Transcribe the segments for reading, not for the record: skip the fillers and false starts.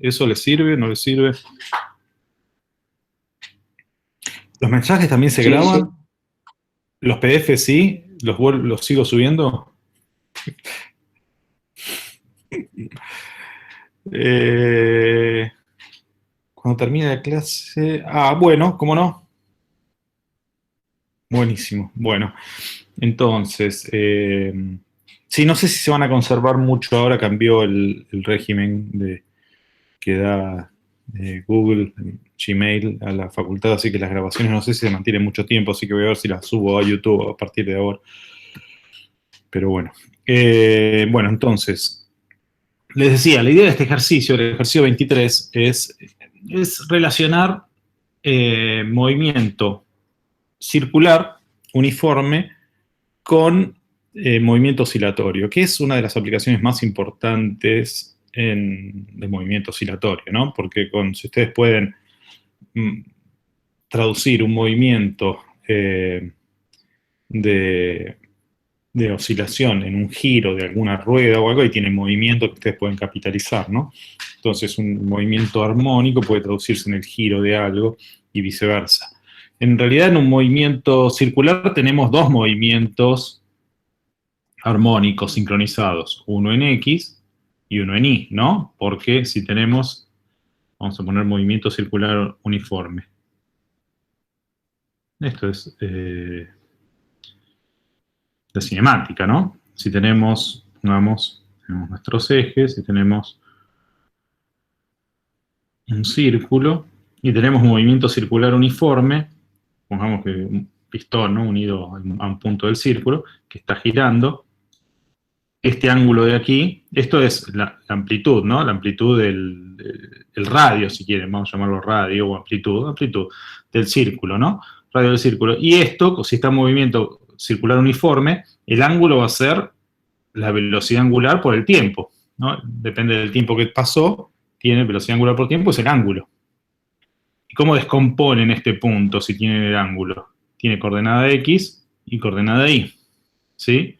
¿Eso les sirve? ¿No les sirve? ¿Los mensajes también se graban? Sí. ¿Los PDF sí? ¿Los sigo subiendo? Cuando termine la clase... Ah, bueno, ¿cómo no? Buenísimo. Bueno, entonces... sí, no sé si se van a conservar mucho ahora. Cambió el régimen que da Google, Gmail a la facultad, así que las grabaciones no sé si se mantienen mucho tiempo, así que voy a ver si las subo a YouTube a partir de ahora. Pero bueno. Bueno, entonces, les decía, la idea de este ejercicio, el ejercicio 23, es relacionar movimiento circular uniforme con movimiento oscilatorio, que es una de las aplicaciones más importantes de movimiento oscilatorio, ¿no? Porque si ustedes pueden traducir un movimiento de oscilación en un giro de alguna rueda o algo, y tienen movimiento que ustedes pueden capitalizar, ¿no? Entonces, un movimiento armónico puede traducirse en el giro de algo y viceversa. En realidad, en un movimiento circular tenemos dos movimientos armónicos sincronizados, uno en X y uno en Y, ¿no? Porque si tenemos, vamos a poner movimiento circular uniforme. Esto es de cinemática, ¿no? Si tenemos, pongamos, tenemos nuestros ejes y tenemos un círculo y tenemos un movimiento circular uniforme, pongamos que un pistón, ¿no? Unido a un punto del círculo, que está girando. Este ángulo de aquí, esto es la amplitud, ¿no? La amplitud del radio, si quieren, vamos a llamarlo radio o amplitud del círculo, ¿no? Radio del círculo. Y esto, si está en movimiento circular uniforme, el ángulo va a ser la velocidad angular por el tiempo, ¿no? Depende del tiempo que pasó, tiene velocidad angular por tiempo, es el ángulo. ¿Y cómo descomponen este punto si tienen el ángulo? Tiene coordenada X y coordenada Y, ¿sí?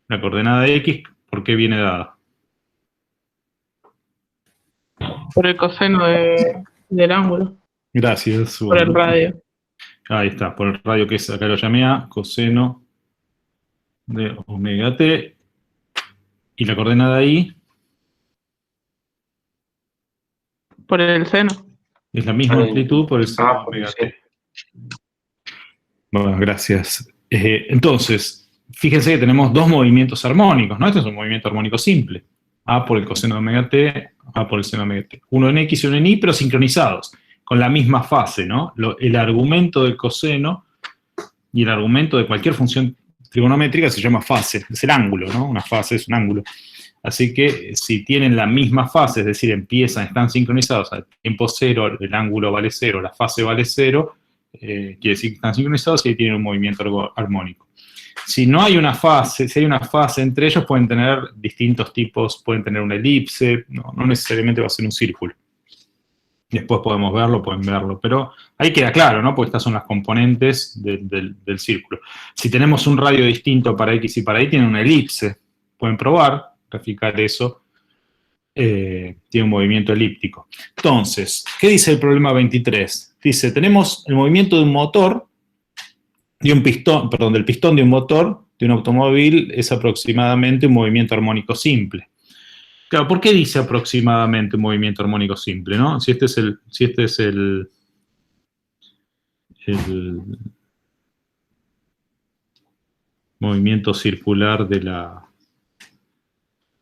La coordenada de X, ¿por qué viene dada? Por el coseno del ángulo. Gracias. Por el radio. Ahí está, por el radio que es, acá lo llamé A, coseno de omega t. ¿Y la coordenada Y? Por el seno. Es la misma amplitud por el seno de omega t. Bueno, gracias. Entonces, fíjense que tenemos dos movimientos armónicos, ¿no? Este es un movimiento armónico simple. A por el coseno de omega t, A por el seno de omega t. Uno en X y uno en Y, pero sincronizados, con la misma fase, ¿no? El argumento del coseno y el argumento de cualquier función trigonométrica se llama fase, es el ángulo, ¿no? Una fase es un ángulo. Así que si tienen la misma fase, es decir, están sincronizados al tiempo cero, el ángulo vale cero, la fase vale cero, quiere decir que están sincronizados y ahí tienen un movimiento armónico. Si no hay una fase, si hay una fase entre ellos, pueden tener distintos tipos, pueden tener una elipse, no necesariamente va a ser un círculo. Después podemos verlo, pueden verlo, pero ahí queda claro, ¿no? Porque estas son las componentes del círculo. Si tenemos un radio distinto para X y para Y, tiene una elipse. Pueden probar, graficar eso. Tiene un movimiento elíptico. Entonces, ¿qué dice el problema 23? Dice, tenemos el movimiento de un motor, del pistón de un motor, de un automóvil, es aproximadamente un movimiento armónico simple. Claro, ¿por qué dice aproximadamente un movimiento armónico simple, no? Si este es el movimiento circular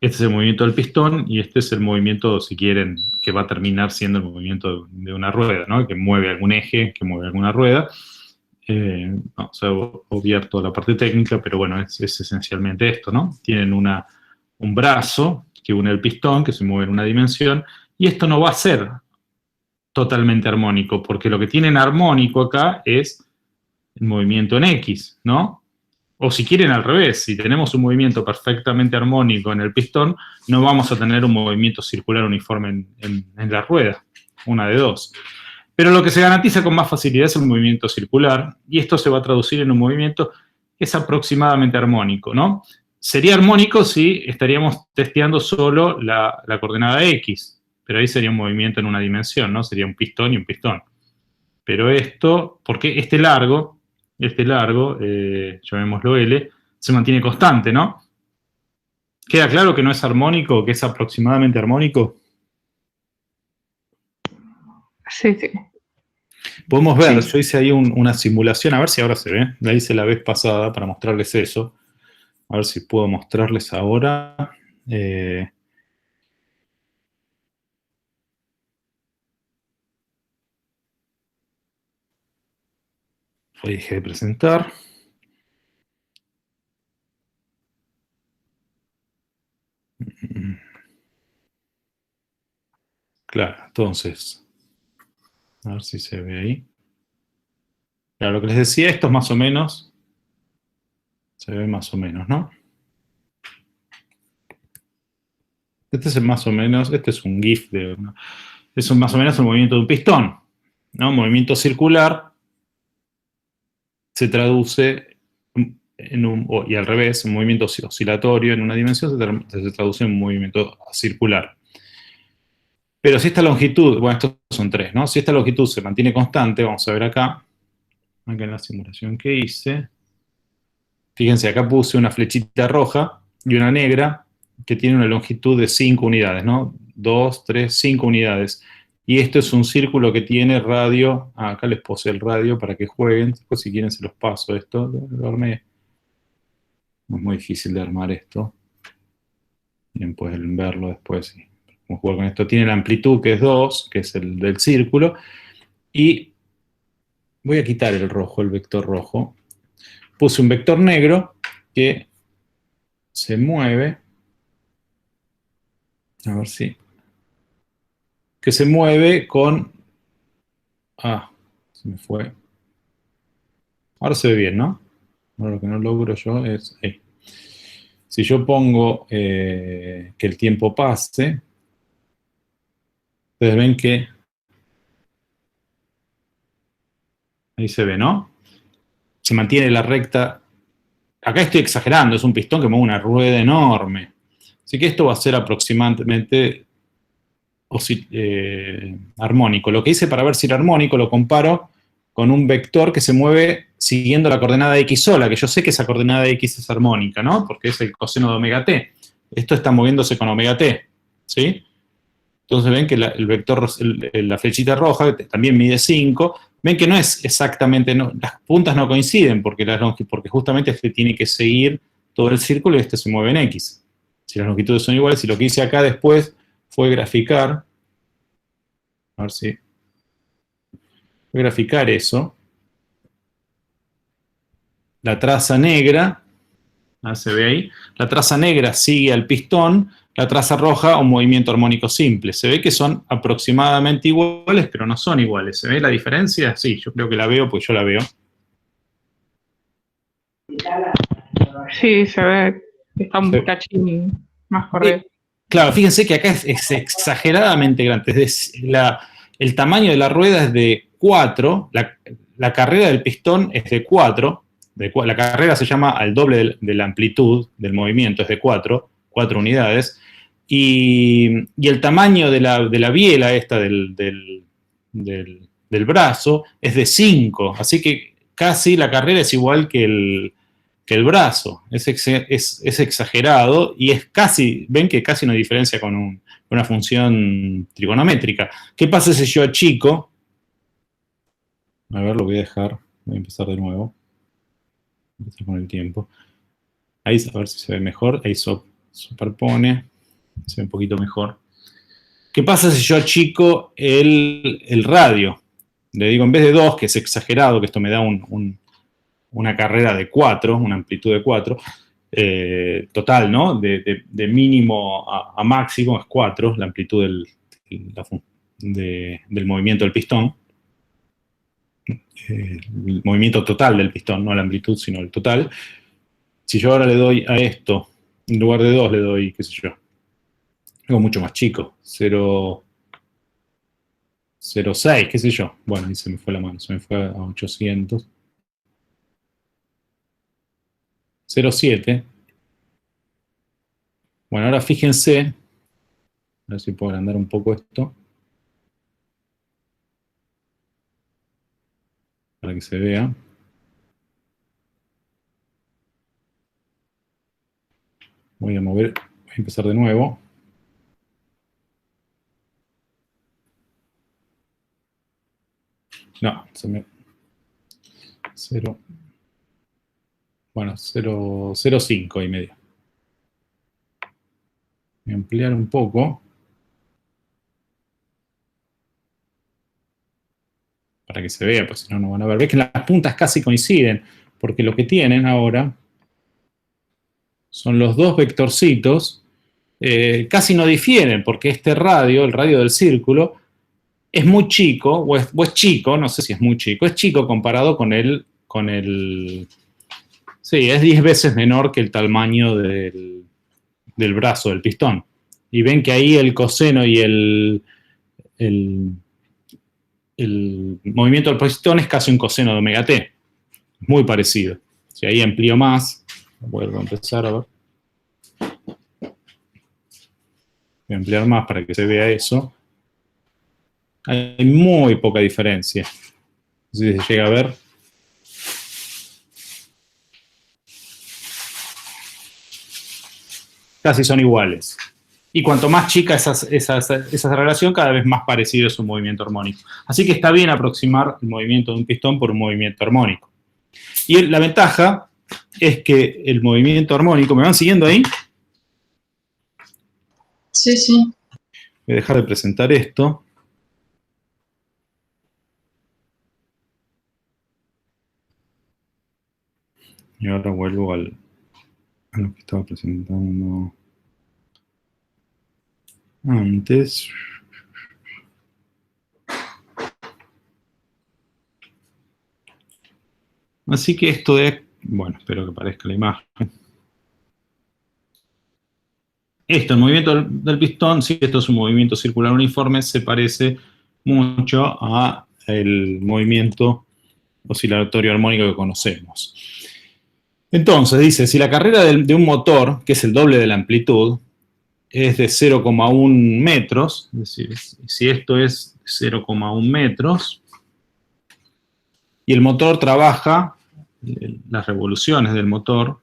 este es el movimiento del pistón y este es el movimiento, si quieren, que va a terminar siendo el movimiento de una rueda, ¿no? Que mueve algún eje, que mueve alguna rueda. Se ha obviado toda la parte técnica, pero bueno, es esencialmente esto, ¿no? Tienen un brazo que une el pistón, que se mueve en una dimensión, y esto no va a ser totalmente armónico, porque lo que tienen armónico acá es el movimiento en X, ¿no? O si quieren al revés, si tenemos un movimiento perfectamente armónico en el pistón, no vamos a tener un movimiento circular uniforme en la rueda, una de dos. Pero lo que se garantiza con más facilidad es el movimiento circular, y esto se va a traducir en un movimiento que es aproximadamente armónico, ¿no? Sería armónico si estaríamos testeando solo la coordenada X, pero ahí sería un movimiento en una dimensión, ¿no? Sería un pistón y un pistón. Pero esto, porque este largo, llamémoslo L, se mantiene constante, ¿no? ¿Queda claro que no es armónico, que es aproximadamente armónico? Sí, sí. Podemos ver, Sí. yo hice ahí una simulación, a ver si ahora se ve. La hice la vez pasada para mostrarles eso. A ver si puedo mostrarles ahora. Eh, Ahí dejé de presentar. Claro, entonces, a ver si se ve ahí. Claro, lo que les decía, esto es más o menos, se ve más o menos, ¿no? Este es el más o menos, este es un GIF es más o menos el movimiento de un pistón, ¿no? Un movimiento circular se traduce y al revés, un movimiento oscilatorio en una dimensión se traduce en un movimiento circular. Pero si esta longitud, bueno, estos son tres, ¿no? Si esta longitud se mantiene constante, vamos a ver acá en la simulación que hice. Fíjense, acá puse una flechita roja y una negra que tiene una longitud de 5 unidades, ¿no? 2, 3, 5 unidades. Y esto es un círculo que tiene radio. Acá les puse el radio para que jueguen. Después, si quieren, se los paso esto. Lo armé. No es muy difícil de armar esto. Bien, pueden verlo después. Vamos a jugar con esto. Tiene la amplitud que es 2, que es el del círculo. Y voy a quitar el rojo, el vector rojo. Puse un vector negro que se mueve. A ver si. Que se mueve con. Ah, se me fue. Ahora se ve bien, ¿no? Ahora lo que no logro yo es ahí. Si yo pongo que el tiempo pase, ustedes ven que ahí se ve, ¿no? Se mantiene la recta. Acá estoy exagerando, es un pistón que mueve una rueda enorme. Así que esto va a ser aproximadamente armónico. Lo que hice para ver si era armónico lo comparo con un vector que se mueve siguiendo la coordenada x sola, que yo sé que esa coordenada x es armónica, ¿no? Porque es el coseno de omega t. Esto está moviéndose con omega t, ¿sí? Entonces ven que el vector, la flechita roja, que también mide 5, ven que no es exactamente, no, las puntas no coinciden, porque justamente este tiene que seguir todo el círculo y este se mueve en x. Si las longitudes son iguales, y lo que hice acá después fue graficar, a ver si, voy a graficar eso, la traza negra, se ve ahí, la traza negra sigue al pistón, la traza roja un movimiento armónico simple. Se ve que son aproximadamente iguales, pero no son iguales. ¿Se ve la diferencia? Sí, yo creo que la veo, pues yo la veo. Sí, se ve que está un cachín más corrido. Claro, fíjense que acá es exageradamente grande. El tamaño de la rueda es de 4, la carrera del pistón es de 4, la carrera se llama al doble de la amplitud del movimiento, es de 4 unidades, y el tamaño de la biela esta del brazo es de 5, así que casi la carrera es igual que el brazo. Es exagerado y es casi, ven que casi no hay diferencia con una función trigonométrica. ¿Qué pasa si yo achico? A ver, lo voy a dejar. Voy a empezar de nuevo. Empezar con el tiempo. Ahí, a ver si se ve mejor. Ahí superpone. Se ve un poquito mejor. ¿Qué pasa si yo achico el radio? Le digo, en vez de 2, que es exagerado, que esto me da una carrera de 4, una amplitud de 4, total, ¿no? De mínimo a máximo es 4, la amplitud del movimiento del pistón. El movimiento total del pistón, no la amplitud, sino el total. Si yo ahora le doy a esto, en lugar de 2 le doy, qué sé yo, algo mucho más chico, 0,6, qué sé yo. Bueno, ahí se me fue la mano, se me fue a 800. 0,7. Bueno, ahora fíjense ver si puedo agrandar un poco esto. Para que se vea. Voy a mover, voy a empezar de nuevo. No, se me... 0. Bueno, 0,5 y medio. Voy a ampliar un poco. Para que se vea, pues si no, no van a ver. Ves que las puntas casi coinciden, porque lo que tienen ahora son los dos vectorcitos, casi no difieren, porque este radio, el radio del círculo, es muy chico, o es chico, no sé si es muy chico, es chico comparado con el sí, es 10 veces menor que el tamaño del brazo, del pistón. Y ven que ahí el coseno y el movimiento del pistón es casi un coseno de omega t. Muy parecido. Si ahí amplío más, vuelvo a empezar a ver. Voy a ampliar más para que se vea eso. Hay muy poca diferencia. No sé si se llega a ver. Casi son iguales. Y cuanto más chica esa relación, cada vez más parecido es un movimiento armónico. Así que está bien aproximar el movimiento de un pistón por un movimiento armónico. Y la ventaja es que el movimiento armónico, ¿me van siguiendo ahí? Sí, sí. Voy a dejar de presentar esto. Y ahora vuelvo a lo que estaba presentando antes. Así que esto de... Bueno, espero que aparezca la imagen. Esto, el movimiento del pistón, si esto es un movimiento circular uniforme, se parece mucho al movimiento oscilatorio armónico que conocemos. Entonces, dice, si la carrera de un motor, que es el doble de la amplitud, es de 0,1 metros, es decir, si esto es 0,1 metros, y el motor trabaja, las revoluciones del motor,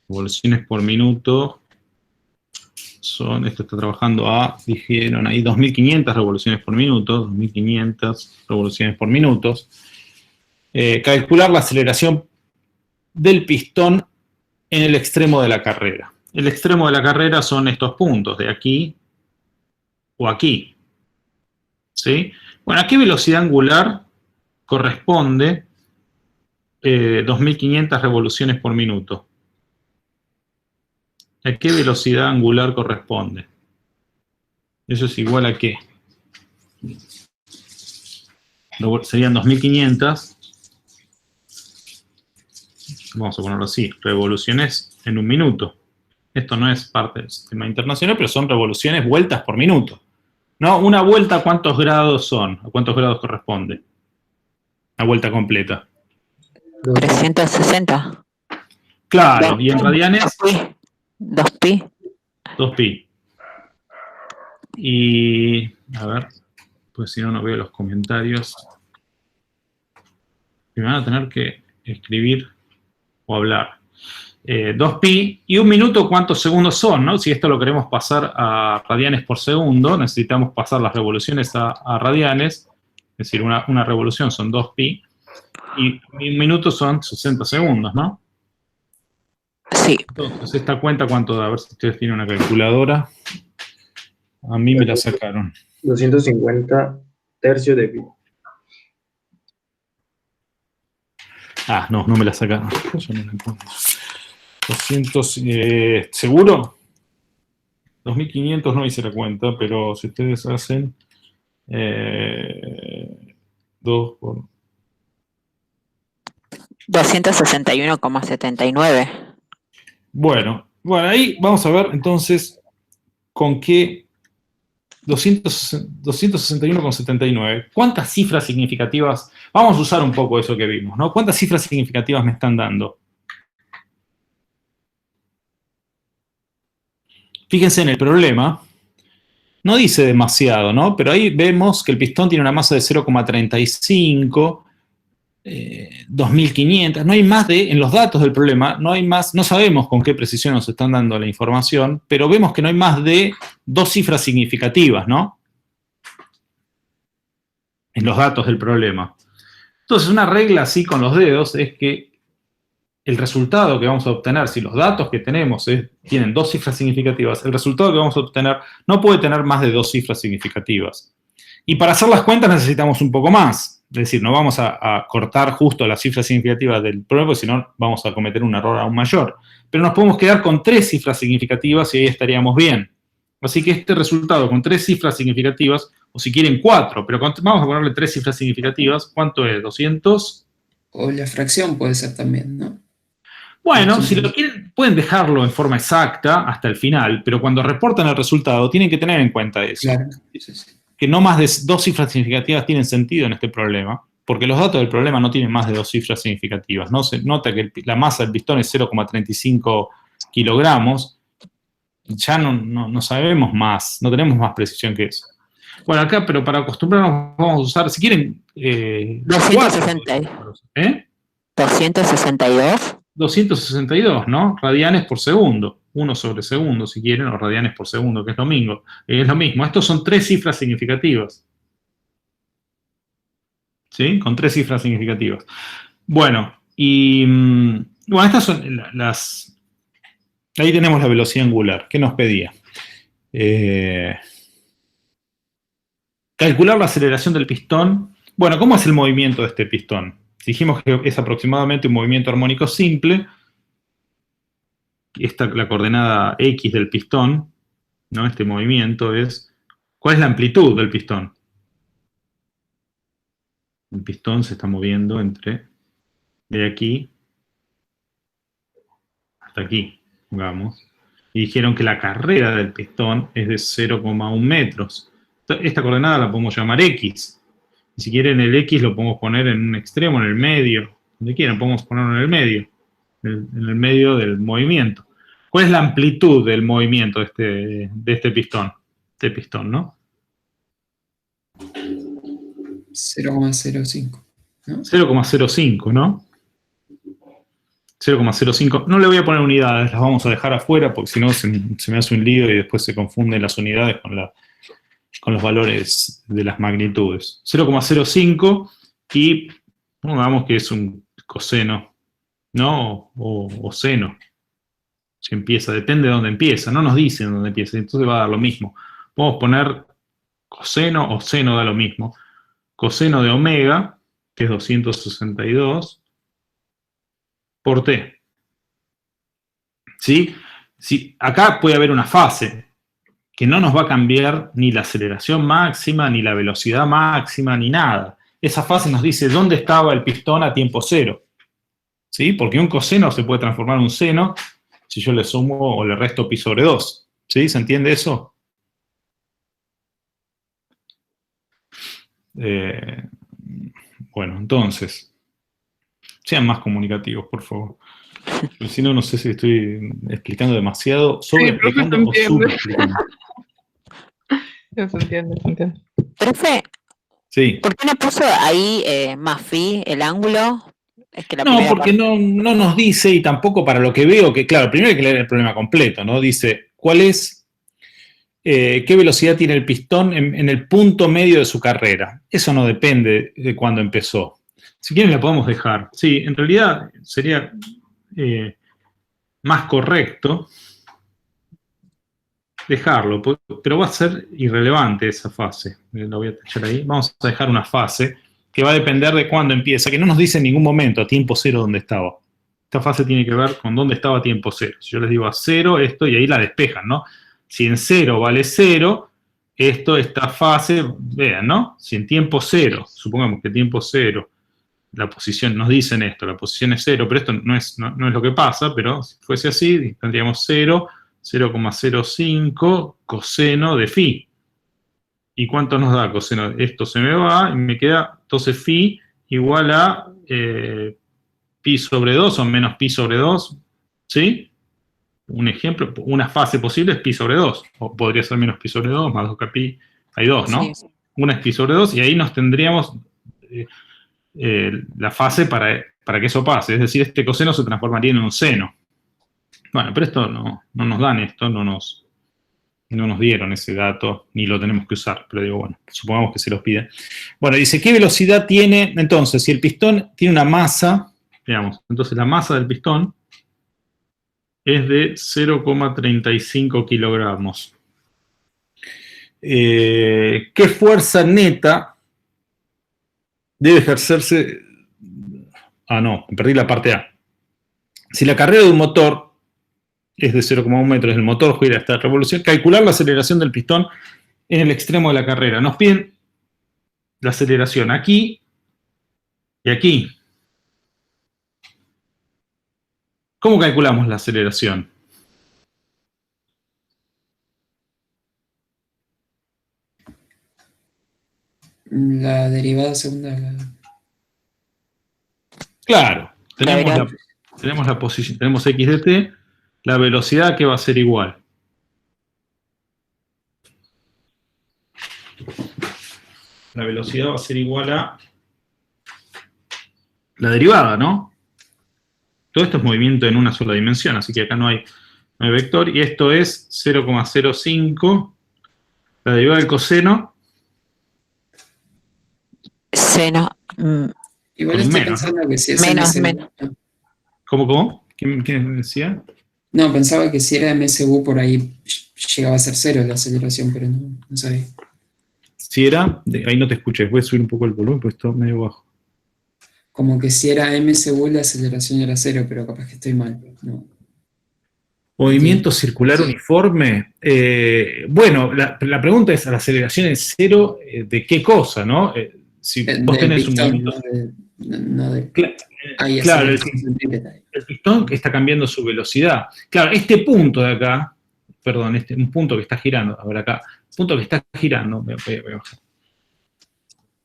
revoluciones por minuto, esto está trabajando dijeron ahí 2.500 revoluciones por minuto, 2.500 revoluciones por minuto. Calcular la aceleración del pistón en el extremo de la carrera. El extremo de la carrera son estos puntos, de aquí o aquí. ¿Sí? Bueno, ¿a qué velocidad angular corresponde 2.500 revoluciones por minuto? ¿A qué velocidad angular corresponde? ¿Eso es igual a qué? Serían 2.500. Vamos a ponerlo así, revoluciones en un minuto. Esto no es parte del sistema internacional, pero son revoluciones, vueltas por minuto. ¿No? Una vuelta, ¿a cuántos grados son? ¿A cuántos grados corresponde? La vuelta completa. 360. Claro, y en radianes... 2pi. 2pi. Y, a ver, pues si no, no veo los comentarios. Me van a tener que escribir o hablar. 2pi y un minuto, ¿cuántos segundos son? ¿No? Si esto lo queremos pasar a radianes por segundo, necesitamos pasar las revoluciones a radianes. Es decir, una revolución son 2pi y un minuto son 60 segundos, ¿no? Sí. Entonces, esta cuenta, ¿cuánto da? A ver si ustedes tienen una calculadora. A mí me la sacaron. 250 tercios de pi. Ah, no me la sacaron. Yo no la encuentro. 200, ¿seguro? 2.500 no hice la cuenta, pero si ustedes hacen 2 por... 261,79. Bueno, ahí vamos a ver entonces con qué 261,79. ¿Cuántas cifras significativas? Vamos a usar un poco eso que vimos, ¿no? ¿Cuántas cifras significativas me están dando? Fíjense en el problema. no dice demasiado, ¿no? Pero ahí vemos que el pistón tiene una masa de 0,35, 2.500, no hay más en los datos del problema, no hay más, no sabemos con qué precisión nos están dando la información, pero vemos que no hay más de 2 cifras significativas, ¿no? En los datos del problema. Entonces, una regla así con los dedos es que el resultado que vamos a obtener, si los datos que tenemos tienen 2 cifras significativas, el resultado que vamos a obtener no puede tener más de 2 cifras significativas. Y para hacer las cuentas necesitamos un poco más. Es decir, no vamos a cortar justo las cifras significativas del problema, porque si no vamos a cometer un error aún mayor. Pero nos podemos quedar con 3 cifras significativas y ahí estaríamos bien. Así que este resultado con 3 cifras significativas, o si quieren 4, pero vamos a ponerle 3 cifras significativas, ¿cuánto es? 200. O la fracción puede ser también, ¿no? Bueno, si lo quieren, pueden dejarlo en forma exacta hasta el final, pero cuando reportan el resultado tienen que tener en cuenta eso. Claro, sí. Que no más de 2 cifras significativas tienen sentido en este problema, porque los datos del problema no tienen más de 2 cifras significativas. No se nota que la masa del pistón es 0,35 kilogramos, ya no sabemos más, no tenemos más precisión que eso. Bueno, acá, pero para acostumbrarnos vamos a usar, si quieren... 262. 262, ¿no? Radianes por segundo. 1 sobre segundo, si quieren, o radianes por segundo, que es lo mismo. Estos son 3 cifras significativas. ¿Sí? Con 3 cifras significativas. Bueno, bueno, estas son las... Ahí tenemos la velocidad angular. ¿Qué nos pedía? Calcular la aceleración del pistón. Bueno, ¿cómo es el movimiento de este pistón? Dijimos que es aproximadamente un movimiento armónico simple. Esta la coordenada X del pistón, ¿no? Este movimiento es... ¿Cuál es la amplitud del pistón? El pistón se está moviendo de aquí hasta aquí, digamos. Y dijeron que la carrera del pistón es de 0,1 metros. Esta coordenada la podemos llamar X. Y si quieren el X lo podemos poner en un extremo, en el medio, donde quieran, podemos ponerlo en el medio, en el medio del movimiento. ¿Cuál es la amplitud del movimiento de este pistón? Este pistón, ¿no? 0,05, ¿no? 0,05, ¿no? 0,05. No le voy a poner unidades, las vamos a dejar afuera porque si no se me hace un lío y después se confunden las unidades con los valores de las magnitudes. 0,05 y pongamos que es un coseno, ¿no? O seno. Si empieza, depende de dónde empieza, no nos dicen dónde empieza, entonces va a dar lo mismo. Podemos poner coseno o seno, da lo mismo. Coseno de omega, que es 262, por t. ¿Sí? Sí, acá puede haber una fase que no nos va a cambiar ni la aceleración máxima, ni la velocidad máxima, ni nada. Esa fase nos dice dónde estaba el pistón a tiempo cero. ¿Sí? Porque un coseno se puede transformar en un seno si yo le sumo o le resto pi sobre 2. ¿Sí? ¿Se entiende eso? Bueno, entonces, sean más comunicativos, por favor. Porque si no, no sé si estoy explicando demasiado, sobreexplicando o subexplicando. Se entiende. Profe, Sí. ¿por qué no puso ahí más phi, el ángulo? Es que No, porque no nos dice, y tampoco para lo que veo, que claro, primero hay que leer el problema completo, ¿no? Dice, ¿cuál es, qué velocidad tiene el pistón en el punto medio de su carrera? Eso no depende de cuándo empezó. Si quieren la podemos dejar. Sí, en realidad sería más correcto dejarlo, pero va a ser irrelevante esa fase. Lo voy a tachar ahí. Vamos a dejar una fase que va a depender de cuándo empieza, que no nos dice en ningún momento a tiempo cero dónde estaba. Esta fase tiene que ver con dónde estaba a tiempo cero. Si yo les digo a 0, esto, y ahí la despejan, ¿no? Si en 0 vale 0, esta fase, vean, ¿no? Si en tiempo 0, supongamos que tiempo 0, la posición, nos dicen esto, la posición es 0, pero esto no es lo que pasa, pero si fuese así, tendríamos 0, 0,05 coseno de phi. ¿Y cuánto nos da coseno? Esto se me va y me queda, entonces phi igual a pi sobre 2 o menos pi sobre 2, ¿sí? un ejemplo, una fase posible es pi sobre 2, o podría ser menos pi sobre 2, más 2kpi, hay dos, ¿no? Sí. Una es pi sobre 2 y ahí nos tendríamos la fase para que eso pase, es decir, este coseno se transformaría en un seno. Bueno, pero esto no nos dan esto, no nos dieron ese dato, ni lo tenemos que usar, pero digo, bueno, supongamos que se los pide. Bueno, dice, ¿qué velocidad tiene? Entonces, si el pistón tiene una masa, digamos, entonces la masa del pistón es de 0,35 kilogramos. ¿Qué fuerza neta debe ejercerse? Ah, no, perdí la parte A. Si la carrera de un motor es de 0,1 metros, el motor gira esta revolución, calcular la aceleración del pistón en el extremo de la carrera. Nos piden la aceleración aquí y aquí. ¿Cómo calculamos la aceleración? La derivada segunda. Claro, tenemos la posición, tenemos x de t, la velocidad que va a ser igual. La velocidad va a ser igual a la derivada, ¿no? Todo esto es movimiento en una sola dimensión, así que acá no hay vector, y esto es 0,05, la derivada del coseno. Seno. Igual Con estoy menos, pensando que si es Menos, MSU. menos. ¿Cómo? ¿Quién decía? No, pensaba que si era MSU por ahí llegaba a ser 0 la aceleración, pero no sabía. Si era, ahí no te escuché, voy a subir un poco el volumen, pues está medio bajo. Como que si era MSU la aceleración era 0, pero capaz que estoy mal. No. Movimiento circular Sí. uniforme. Bueno, la pregunta es, ¿la aceleración es 0 de qué cosa, no? Si vos Del tenés un pistón, movimiento... no de. Ahí Claro, el aceleración. pistón está cambiando su velocidad. Claro, este punto de acá, perdón, un punto que está girando, a ver acá, punto que está girando, voy a bajar.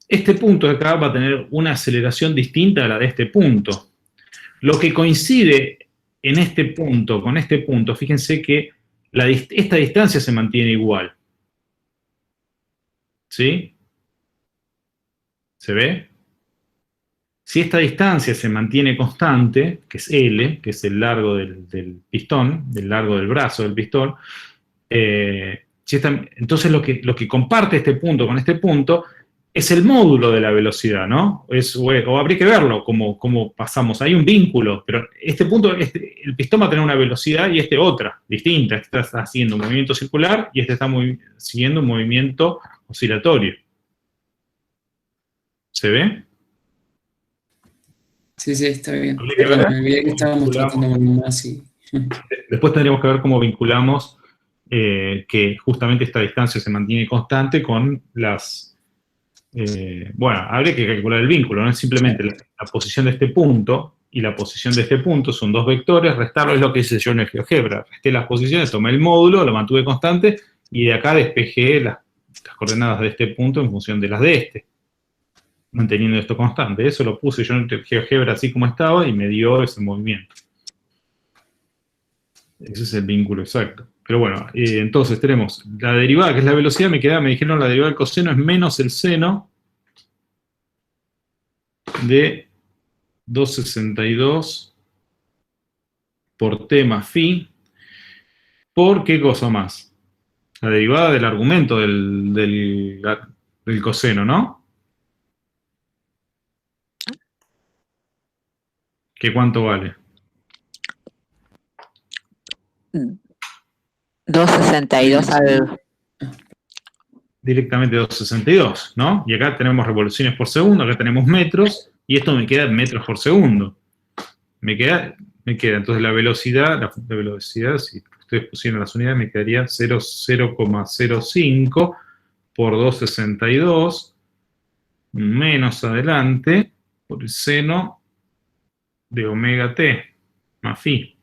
Este punto de acá va a tener una aceleración distinta a la de este punto. Lo que coincide en este punto, con este punto, fíjense que esta distancia se mantiene igual. ¿Sí? ¿Se ve? Si esta distancia se mantiene constante, que es L, que es el largo del pistón, del largo del brazo del pistón, entonces lo que comparte este punto con este punto es el módulo de la velocidad, ¿no? O habría que verlo, como pasamos. Hay un vínculo, pero este punto, el pistón va a tener una velocidad y este otra, distinta. Este está haciendo un movimiento circular y este está siguiendo un movimiento oscilatorio. ¿Se ve? Sí, está bien. Habría que ver Me olvidé que estábamos tratando con más y. Después tendríamos que ver cómo vinculamos que justamente esta distancia se mantiene constante con las... bueno, habría que calcular el vínculo, no es simplemente la posición de este punto y la posición de este punto, son dos vectores, restarlo es lo que hice yo en el GeoGebra. Resté las posiciones, tomé el módulo, lo mantuve constante y de acá despejé las coordenadas de este punto en función de las de este, manteniendo esto constante. Eso lo puse yo en el GeoGebra así como estaba y me dio ese movimiento. Ese es el vínculo exacto. Pero bueno, entonces tenemos la derivada, que es la velocidad, me dijeron la derivada del coseno es menos el seno de 2,62 por t más phi, por qué cosa más. La derivada del argumento del coseno, ¿no? ¿Qué cuánto vale? 2,62 al... Directamente 2,62, ¿no? Y acá tenemos revoluciones por segundo, acá tenemos metros, y esto me queda en metros por segundo. Me queda, entonces la velocidad, si ustedes pusieran las unidades, me quedaría 0,05 por 2,62, menos adelante, por el seno de omega t, más phi.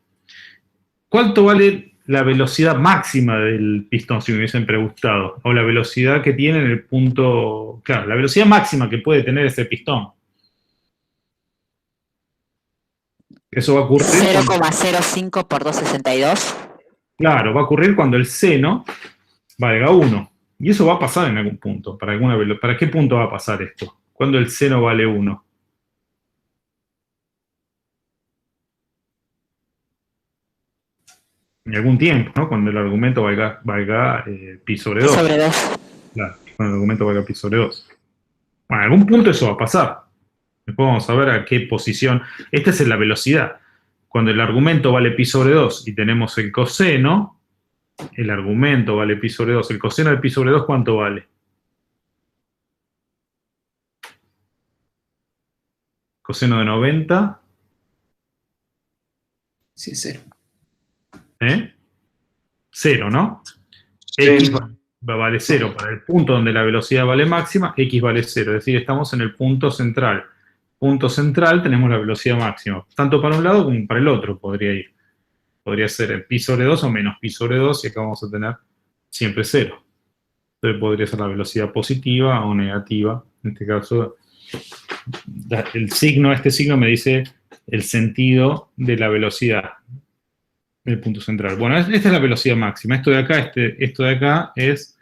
¿Cuánto vale la velocidad máxima del pistón, si me hubiesen preguntado? O la velocidad que tiene en el punto... Claro, la velocidad máxima que puede tener ese pistón. Eso va a ocurrir... 0,05 por 2,62. Claro, va a ocurrir cuando el seno valga 1. Y eso va a pasar en algún punto. ¿Para qué punto va a pasar esto? Cuando el seno vale 1. En algún tiempo, ¿no? Cuando el argumento valga pi sobre Pi 2. sobre 2. Claro, cuando el argumento valga pi sobre 2. Bueno, en algún punto eso va a pasar. Después vamos a ver a qué posición. Esta es la velocidad. Cuando el argumento vale pi sobre 2 y tenemos el coseno, el argumento vale pi sobre 2. ¿El coseno de pi sobre 2 cuánto vale? Coseno de 90. Sí, es 0. 0, ¿no? Sí. X vale 0 para el punto donde la velocidad vale máxima, X vale 0. Es decir, estamos en el punto central. Punto central tenemos la velocidad máxima. Tanto para un lado como para el otro podría ir. Podría ser el pi sobre 2 o menos pi sobre 2 y acá vamos a tener siempre 0. Entonces podría ser la velocidad positiva o negativa. En este caso, este signo me dice el sentido de la velocidad del punto central. Bueno, esta es la velocidad máxima. Esto de acá es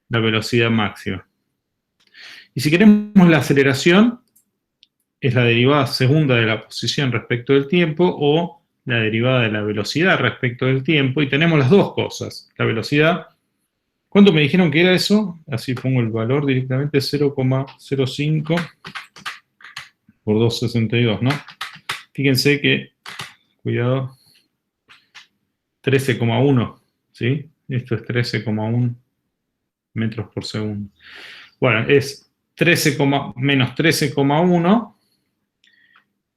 la velocidad máxima. Y si queremos la aceleración, es la derivada segunda de la posición respecto del tiempo o la derivada de la velocidad respecto del tiempo. Y tenemos las dos cosas. La velocidad, ¿cuánto me dijeron que era eso? Así pongo el valor directamente, 0,05 por 2,62, ¿no? Fíjense que, cuidado, 13,1, ¿sí? Esto es 13,1 metros por segundo. Bueno, es 13, menos 13,1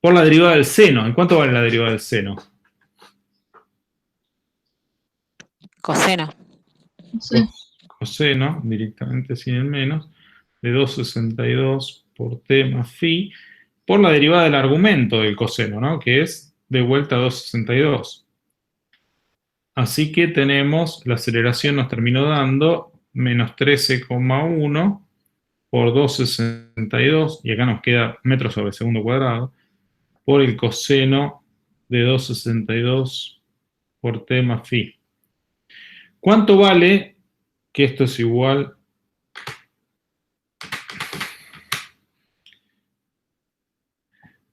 por la derivada del seno. ¿En cuánto vale la derivada del seno? Coseno. Sí. Coseno, directamente sin el menos, de 2,62 por t más phi, por la derivada del argumento del coseno, ¿no? Que es de vuelta a 2,62. Así que tenemos, la aceleración nos terminó dando menos 13,1 por 2,62, y acá nos queda metros sobre segundo cuadrado, por el coseno de 2,62 por t más phi. ¿Cuánto vale que esto es igual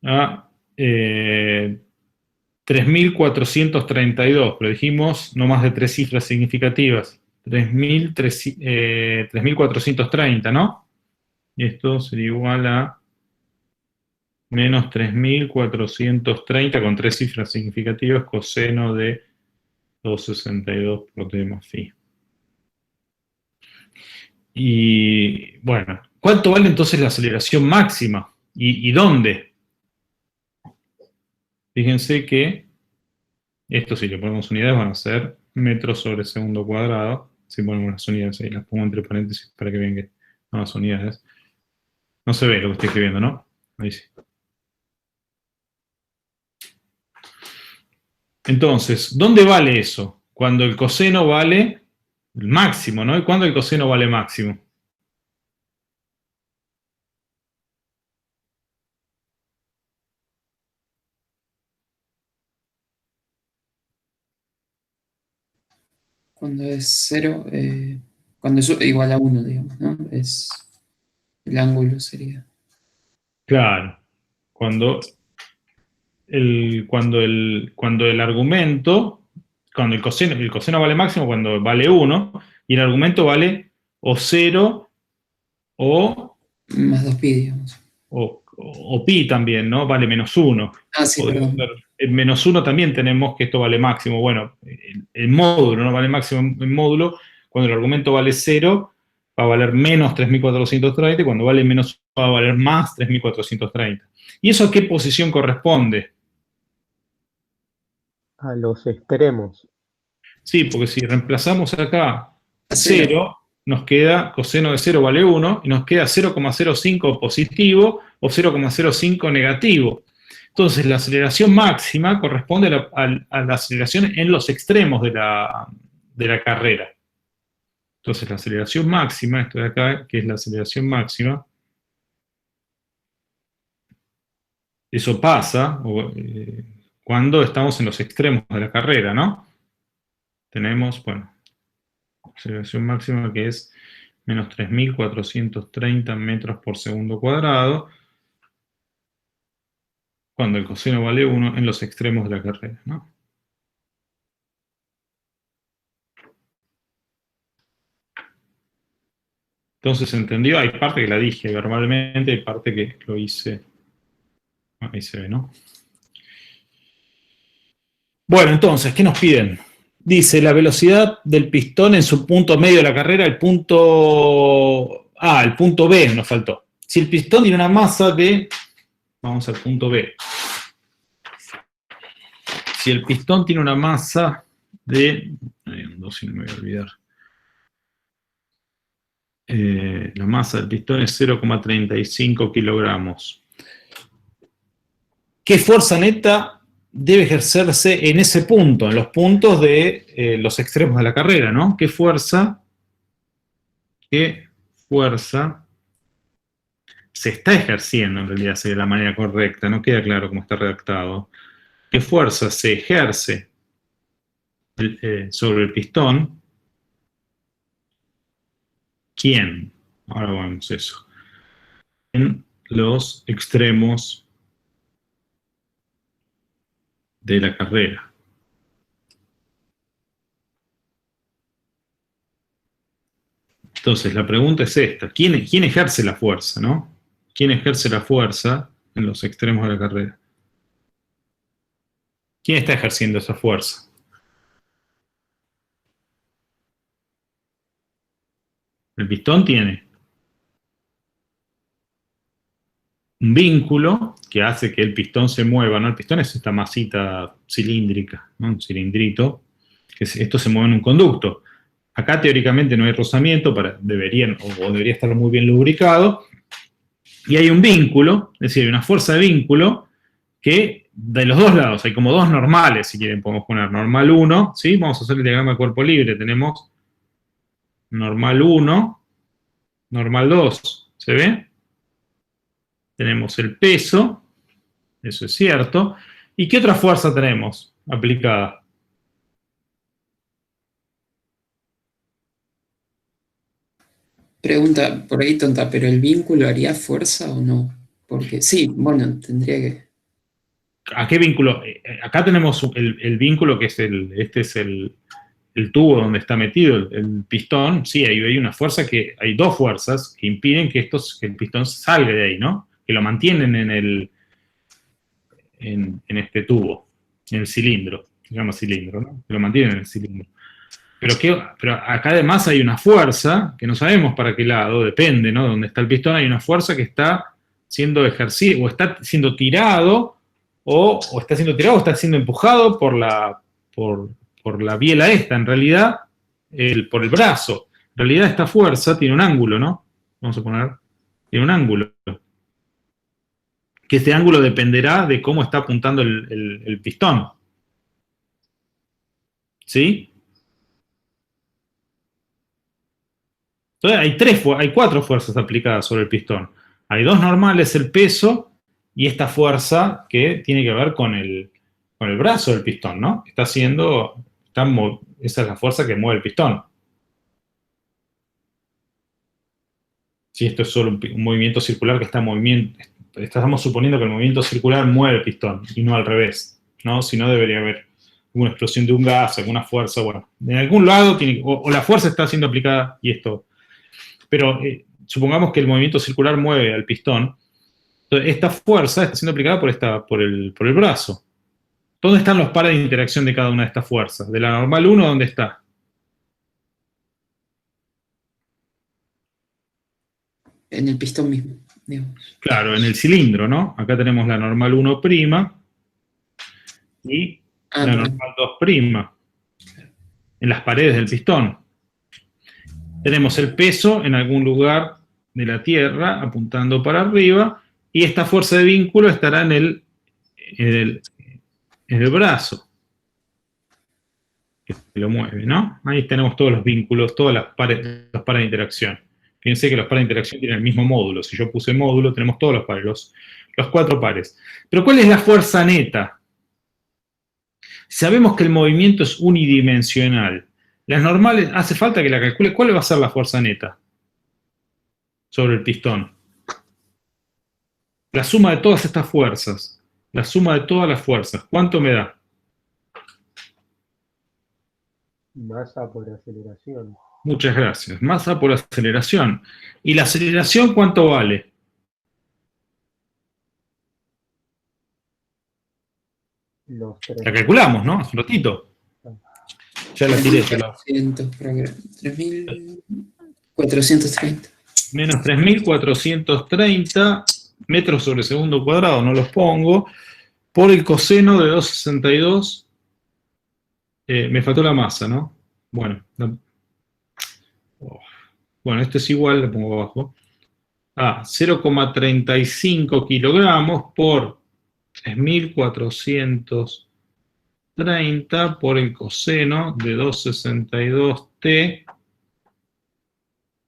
a 3.432? Pero dijimos no más de 3 cifras significativas. 3.430, ¿no? Y esto sería igual a menos 3.430 con 3 cifras significativas, coseno de 2,62 por t más phi. Y bueno, ¿cuánto vale entonces la aceleración máxima? ¿Y dónde? Fíjense que esto, si le ponemos unidades, van a ser metros sobre segundo cuadrado. Si ponemos las unidades ahí, las pongo entre paréntesis para que vean que son las unidades. No se ve lo que estoy escribiendo, ¿no? Ahí sí. Entonces, ¿dónde vale eso? Cuando el coseno vale el máximo, ¿no? ¿Y cuándo el coseno vale máximo? Cuando es 0, cuando es igual a 1, digamos, ¿no? Es el ángulo sería. Claro, cuando el argumento, cuando el coseno vale máximo, cuando vale 1, y el argumento vale o 0 o, Más 2pi, digamos. o pi también, ¿no? Vale menos 1. Ah, sí, Podría perdón. ser. En menos 1 también tenemos que esto vale máximo. Bueno, el módulo no vale máximo en módulo. Cuando el argumento vale 0, va a valer menos 3.430, y cuando vale menos 1 va a valer más 3.430. ¿Y eso a qué posición corresponde? A los extremos. Sí, porque si reemplazamos acá A 0, nos queda coseno de 0 vale 1, y nos queda 0,05 positivo o 0,05 negativo. Entonces, la aceleración máxima corresponde a la aceleración en los extremos de la carrera. Entonces, la aceleración máxima, esto de acá, que es la aceleración máxima, eso pasa cuando estamos en los extremos de la carrera, ¿no? tenemos, bueno, aceleración máxima que es menos 3.430 metros por segundo cuadrado, cuando el coseno vale 1 en los extremos de la carrera, ¿no? Entonces, ¿se entendió? Hay parte que la dije verbalmente, hay parte que lo hice. Ahí se ve, ¿no? Bueno, entonces, ¿qué nos piden? Dice la velocidad del pistón en su punto medio de la carrera, el punto B nos faltó. Si el pistón tiene una masa de, vamos al punto B. Si el pistón tiene una masa de, no me voy a olvidar. La masa del pistón es 0,35 kilogramos. ¿Qué fuerza neta debe ejercerse en ese punto, en los puntos de los extremos de la carrera, ¿no? ¿Qué fuerza se está ejerciendo, en realidad, de la manera correcta? No queda claro cómo está redactado. ¿Qué fuerza se ejerce sobre el pistón? ¿Quién? Ahora vemos eso. En los extremos de la carrera. Entonces, la pregunta es esta. ¿Quién ejerce la fuerza, no? ¿Quién ejerce la fuerza en los extremos de la carrera? ¿Quién está ejerciendo esa fuerza? El pistón tiene un vínculo que hace que el pistón se mueva, ¿no? El pistón es esta masita cilíndrica, ¿no? Un cilindrito, esto se mueve en un conducto. Acá teóricamente no hay rozamiento, debería estar muy bien lubricado, y hay un vínculo, es decir, hay una fuerza de vínculo que de los dos lados, hay como dos normales, si quieren podemos poner normal 1, ¿sí? Vamos a hacer el diagrama de cuerpo libre, tenemos normal 1, normal 2, ¿se ve? Tenemos el peso, eso es cierto. ¿Y qué otra fuerza tenemos aplicada? Pregunta por ahí tonta, ¿pero el vínculo haría fuerza o no? Porque sí, bueno, tendría que... ¿A qué vínculo? Acá tenemos el vínculo que es este es el tubo donde está metido el pistón. Sí, hay una fuerza hay dos fuerzas que impiden que el pistón salga de ahí, ¿no? Que lo mantienen en este tubo, en el cilindro. Se llama cilindro, ¿no? Que lo mantienen en el cilindro. Pero acá además hay una fuerza, que no sabemos para qué lado, depende, ¿no? De dónde está el pistón, hay una fuerza que está siendo ejercido, o está siendo tirado, o está siendo tirado, o está siendo empujado por la biela esta, en realidad, por el brazo. En realidad esta fuerza tiene un ángulo, ¿no? Vamos a poner, tiene un ángulo. Que este ángulo dependerá de cómo está apuntando el pistón. ¿Sí? Entonces hay 4 fuerzas aplicadas sobre el pistón. Hay 2 normales, el peso, y esta fuerza que tiene que ver con el brazo del pistón, ¿no? Esa es la fuerza que mueve el pistón. Si esto es solo un movimiento circular que está en movimiento, estamos suponiendo que el movimiento circular mueve el pistón y no al revés, ¿no? Si no, debería haber una explosión de un gas, alguna fuerza, bueno, en algún lado o la fuerza está siendo aplicada y esto. Pero supongamos que el movimiento circular mueve al pistón, entonces esta fuerza está siendo aplicada por el brazo. ¿Dónde están los pares de interacción de cada una de estas fuerzas? De la normal 1, ¿dónde está? En el pistón mismo, digamos. Claro, en el cilindro, ¿no? Acá tenemos la normal 1' y la normal 2', en las paredes del pistón. Tenemos el peso en algún lugar de la Tierra apuntando para arriba y esta fuerza de vínculo estará en el brazo que lo mueve, ¿no? Ahí tenemos todos los vínculos, todas los pares de interacción. Fíjense que los pares de interacción tienen el mismo módulo. Si yo puse módulo, tenemos todos los pares, los 4 pares. Pero ¿cuál es la fuerza neta? sabemos que el movimiento es unidimensional, las normales, hace falta que la calcule. ¿Cuál va a ser la fuerza neta sobre el pistón? La suma de todas estas fuerzas, la suma de todas las fuerzas, ¿cuánto me da? Masa por aceleración. Muchas gracias. Masa por aceleración. ¿Y la aceleración cuánto vale? Los La calculamos, ¿no? Hace un ratito. Ya la tiré. 3.430. Menos 3.430 metros sobre segundo cuadrado, no los pongo, por el coseno de 262. Me faltó la masa, ¿no? Bueno, bueno, esto es igual, le pongo abajo. 0,35 kilogramos por 3.430 por el coseno de 262t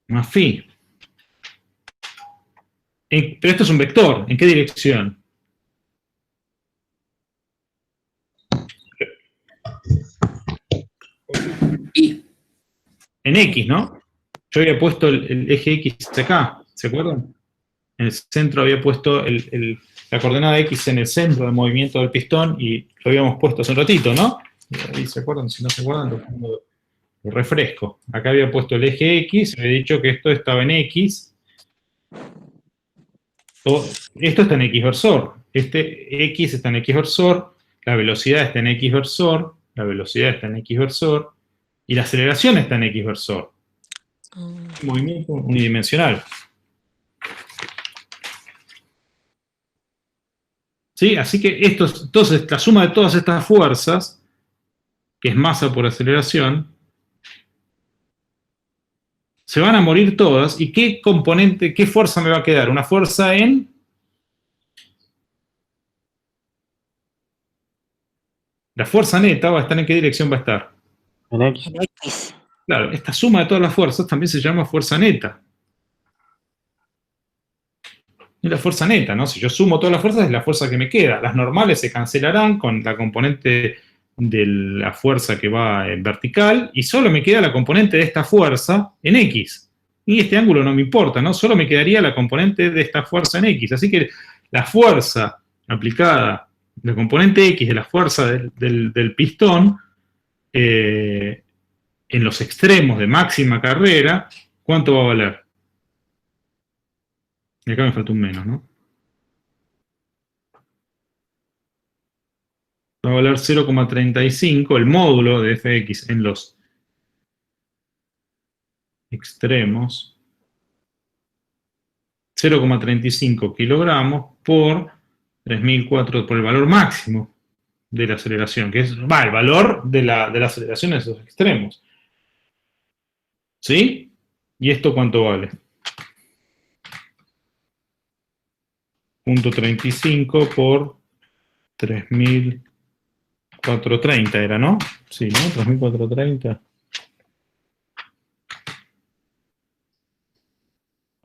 más phi. Pero esto es un vector. ¿En qué dirección? Y En X, ¿no? Yo había puesto el eje X acá, ¿se acuerdan? En el centro había puesto la coordenada X en el centro del movimiento del pistón y lo habíamos puesto hace un ratito, ¿no? Ahí se acuerdan, si no se acuerdan, lo refresco. Acá había puesto el eje X, había dicho que esto estaba en X. Esto está en X versor. Este X está en X versor, la velocidad está en X versor, la velocidad está en X versor, y la aceleración está en X versor. Movimiento unidimensional. ¿Sí? Así que entonces, la suma de todas estas fuerzas, que es masa por aceleración, se van a morir todas. ¿Y qué componente, qué fuerza me va a quedar? Una fuerza en... La fuerza neta va a estar, ¿en qué dirección va a estar? En X. En X. Claro, esta suma de todas las fuerzas también se llama fuerza neta. Es la fuerza neta, ¿no? Si yo sumo todas las fuerzas, es la fuerza que me queda. Las normales se cancelarán con la componente de la fuerza que va en vertical, y solo me queda la componente de esta fuerza en X. Y este ángulo no me importa, ¿no? Solo me quedaría la componente de esta fuerza en X. Así que la fuerza aplicada, la componente X de la fuerza del pistón, en los extremos de máxima carrera, ¿cuánto va a valer? Y acá me falta un menos, ¿no? Va a valer 0,35 el módulo de fx en los extremos. 0,35 kilogramos por 3.400, por el valor máximo de la aceleración, que es el valor de la aceleración en esos extremos. ¿Sí? ¿Y esto cuánto vale? 0,35 por 3.430 era, ¿no? Sí, ¿no? 3.430.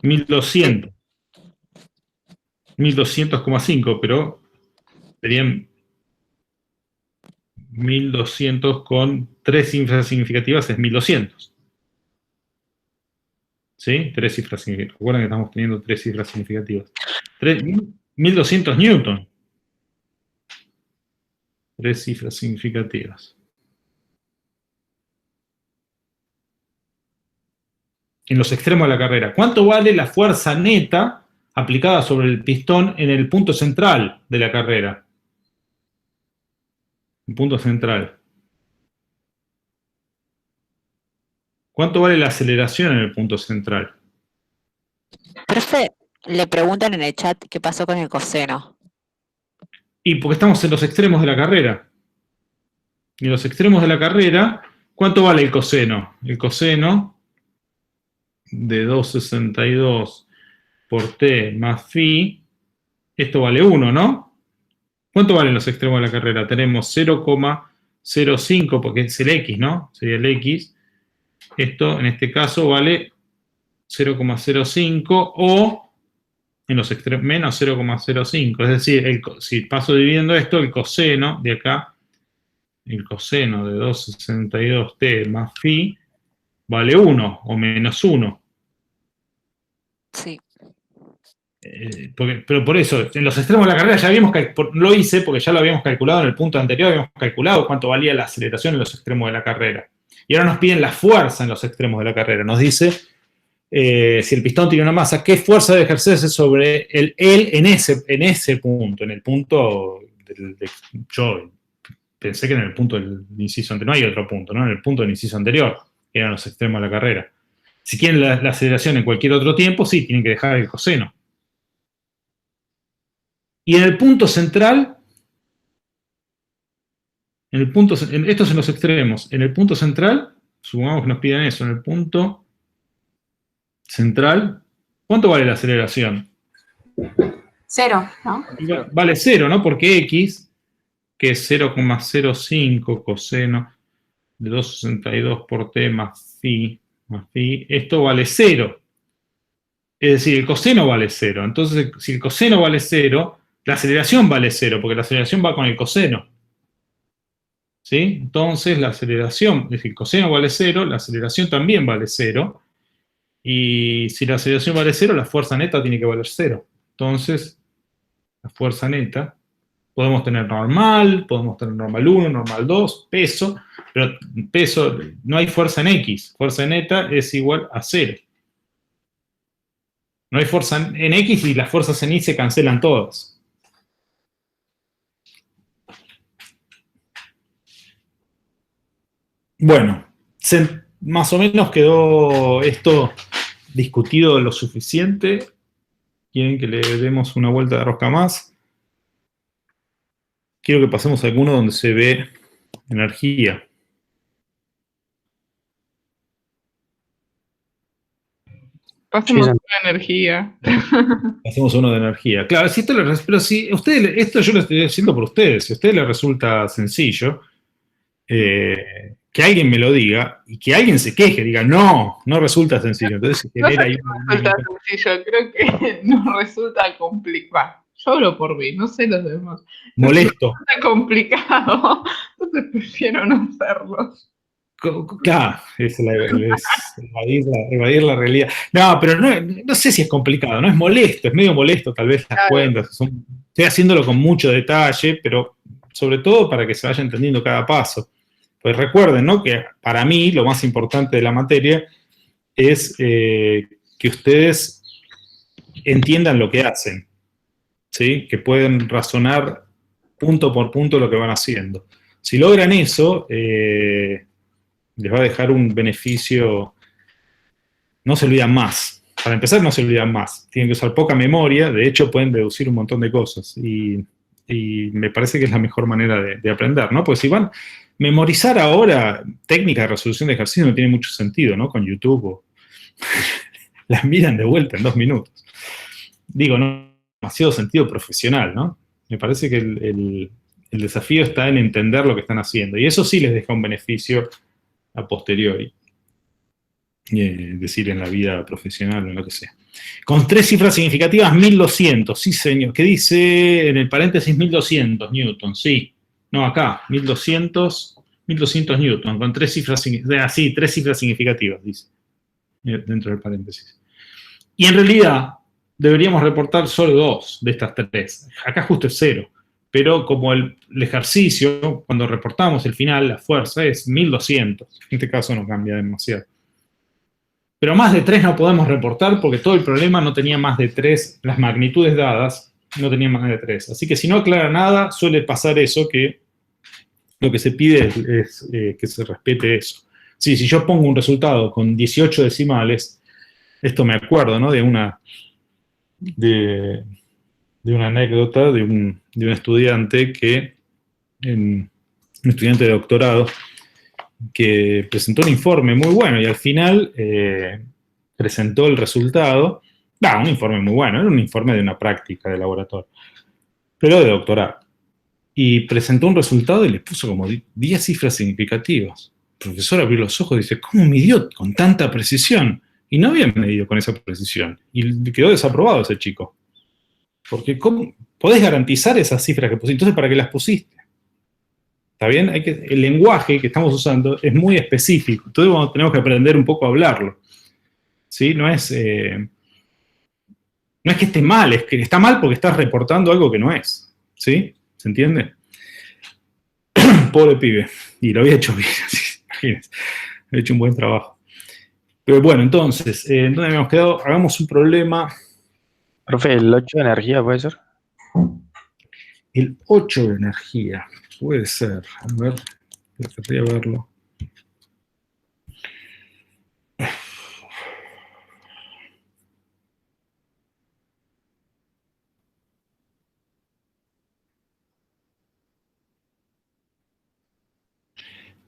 1.200. 1.200,5, pero serían 1.200 con 3 cifras significativas, es 1.200. ¿Sí? 3 cifras significativas. Recuerden que estamos teniendo 3 cifras significativas. 1.200 newton. 3 cifras significativas. En los extremos de la carrera. ¿Cuánto vale la fuerza neta aplicada sobre el pistón en el punto central de la carrera? El punto central. ¿Cuánto vale la aceleración en el punto central? Profe, le preguntan en el chat qué pasó con el coseno. Y porque estamos en los extremos de la carrera. Y en los extremos de la carrera, ¿cuánto vale el coseno? El coseno de 262 por t más phi, esto vale 1, ¿no? ¿Cuánto valen los extremos de la carrera? Tenemos 0,05, porque es el x, ¿no? Sería el x. Esto, en este caso, vale 0,05 o, en los extremos, menos 0,05. Es decir, si paso dividiendo esto, el coseno de acá el coseno de 262t más phi vale 1 o menos 1. Sí. Pero por eso, en los extremos de la carrera ya habíamos lo hice porque ya lo habíamos calculado en el punto anterior, habíamos calculado cuánto valía la aceleración en los extremos de la carrera. Y ahora nos piden la fuerza en los extremos de la carrera. Nos dice, si el pistón tiene una masa, ¿qué fuerza debe ejercerse sobre él en ese punto? En el punto yo pensé que en el punto del inciso anterior, no hay otro punto, ¿no? En el punto del inciso anterior, que eran los extremos de la carrera. Si quieren la aceleración en cualquier otro tiempo, sí, tienen que dejar el coseno. Y en el punto central, esto es en los extremos, en el punto central, supongamos que nos piden eso, en el punto central, ¿cuánto vale la aceleración? 0, ¿no? Vale 0, ¿no? Porque x, que es 0,05 coseno de 262 por t más phi, esto vale 0. Es decir, el coseno vale 0. Entonces, si el coseno vale 0, la aceleración vale 0, porque la aceleración va con el coseno. ¿Sí? Entonces, la aceleración, es decir, el coseno vale 0, la aceleración también vale 0. Y si la aceleración vale 0, la fuerza neta tiene que valer 0. Entonces, la fuerza neta, podemos tener normal 1, normal 2, peso, pero peso, no hay fuerza en X. Fuerza neta es igual a 0. No hay fuerza en X y las fuerzas en Y se cancelan todas. Bueno, más o menos quedó esto discutido lo suficiente. ¿Quieren que le demos una vuelta de rosca más? Quiero que pasemos a alguno donde se ve energía. Pasemos Sí, la energía. Hacemos uno de energía. Claro, si pero si ustedes, esto yo lo estoy diciendo por ustedes, si a ustedes les resulta sencillo, que alguien me lo diga y que alguien se queje, diga, no resulta sencillo. Entonces se genera ahí No resulta sencillo, creo que nos resulta complicado. Yo hablo por mí, no sé los demás. molesto. Está complicado, entonces prefiero no hacerlo. Claro, es evadir la realidad. No, pero no sé si es complicado, no es molesto, es medio molesto tal vez las Claro. cuentas. Estoy haciéndolo con mucho detalle, pero sobre todo para que se vaya entendiendo cada paso. Pues recuerden, ¿no? Que para mí lo más importante de la materia es que ustedes entiendan lo que hacen, ¿sí? Que pueden razonar punto por punto lo que van haciendo. Si logran eso, les va a dejar un beneficio, no se olvidan más. Para empezar, no se olvidan más. Tienen que usar poca memoria, de hecho pueden deducir un montón de cosas. Y me parece que es la mejor manera de aprender, ¿no? Pues si van a memorizar ahora técnicas de resolución de ejercicio no tiene mucho sentido, ¿no? Con YouTube las miran de vuelta en 2 minutos. Digo, no demasiado sentido profesional, ¿no? Me parece que el desafío está en entender lo que están haciendo. Y eso sí les deja un beneficio a posteriori, es decir, en la vida profesional o en lo que sea. Con 3 cifras significativas, 1200, sí señor, ¿qué dice en el paréntesis 1200 newton? Sí, no, acá, 1200 newton, con 3 cifras, sí, 3 cifras significativas, dice, dentro del paréntesis. Y en realidad, deberíamos reportar solo 2 de estas 3, acá justo es 0. Pero como el ejercicio, cuando reportamos el final, la fuerza es 1200. En este caso no cambia demasiado. Pero más de 3 no podemos reportar porque todo el problema no tenía más de 3, las magnitudes dadas no tenían más de 3. Así que si no aclara nada, suele pasar eso, que lo que se pide es que se respete eso. Sí, si yo pongo un resultado con 18 decimales, esto me acuerdo, ¿no? De una anécdota de un estudiante un estudiante de doctorado que presentó un informe muy bueno y al final presentó el resultado, un informe muy bueno, era un informe de una práctica de laboratorio, pero de doctorado. Y presentó un resultado y le puso como 10 cifras significativas. El profesor abrió los ojos y dice, ¿cómo midió con tanta precisión? Y no había medido con esa precisión. Y quedó desaprobado ese chico. Porque ¿cómo podés garantizar esas cifras que pusiste? Entonces, ¿para qué las pusiste? ¿Está bien? El lenguaje que estamos usando es muy específico, entonces tenemos que aprender un poco a hablarlo. ¿Sí? No es que esté mal, es que está mal porque estás reportando algo que no es. ¿Sí? ¿Se entiende? Pobre pibe. Y lo había hecho bien, así, imagínense. Había hecho un buen trabajo. Pero bueno, entonces, ¿dónde habíamos quedado? Hagamos un problema. Profe, ¿el 8 de energía puede ser? El 8 de energía. Puede ser. A ver, voy a verlo.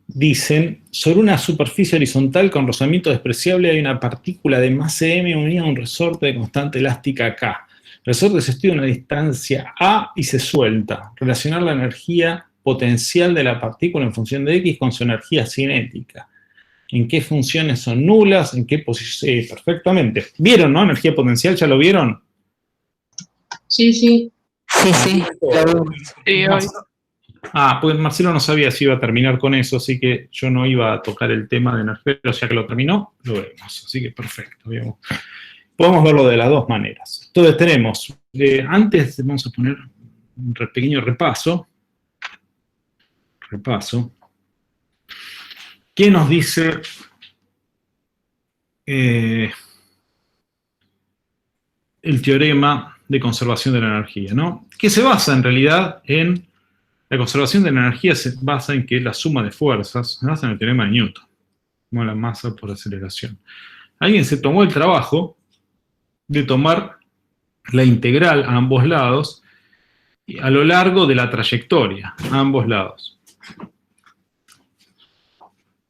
Dicen, sobre una superficie horizontal con rozamiento despreciable hay una partícula de masa m unida a un resorte de constante elástica K. El resorte se estudia a una distancia A y se suelta. Relacionar la energía potencial de la partícula en función de X con su energía cinética. ¿En qué funciones son nulas? ¿En qué posición? Perfectamente. ¿Vieron, no? Energía potencial, ¿ya lo vieron? Sí, sí. Sí, sí. Sí, hoy. Pues Marcelo no sabía si iba a terminar con eso, así que yo no iba a tocar el tema de energía, pero ya que lo terminó, lo vemos. Así que perfecto. Podemos verlo de las dos maneras. Entonces tenemos, antes vamos a poner un pequeño repaso. ¿Qué nos dice el teorema de conservación de la energía, ¿no? Que se basa en realidad en la conservación de la energía, se basa en que la suma de fuerzas, se basa en el teorema de Newton, como la masa por aceleración. Alguien se tomó el trabajo de tomar la integral a ambos lados a lo largo de la trayectoria, a ambos lados.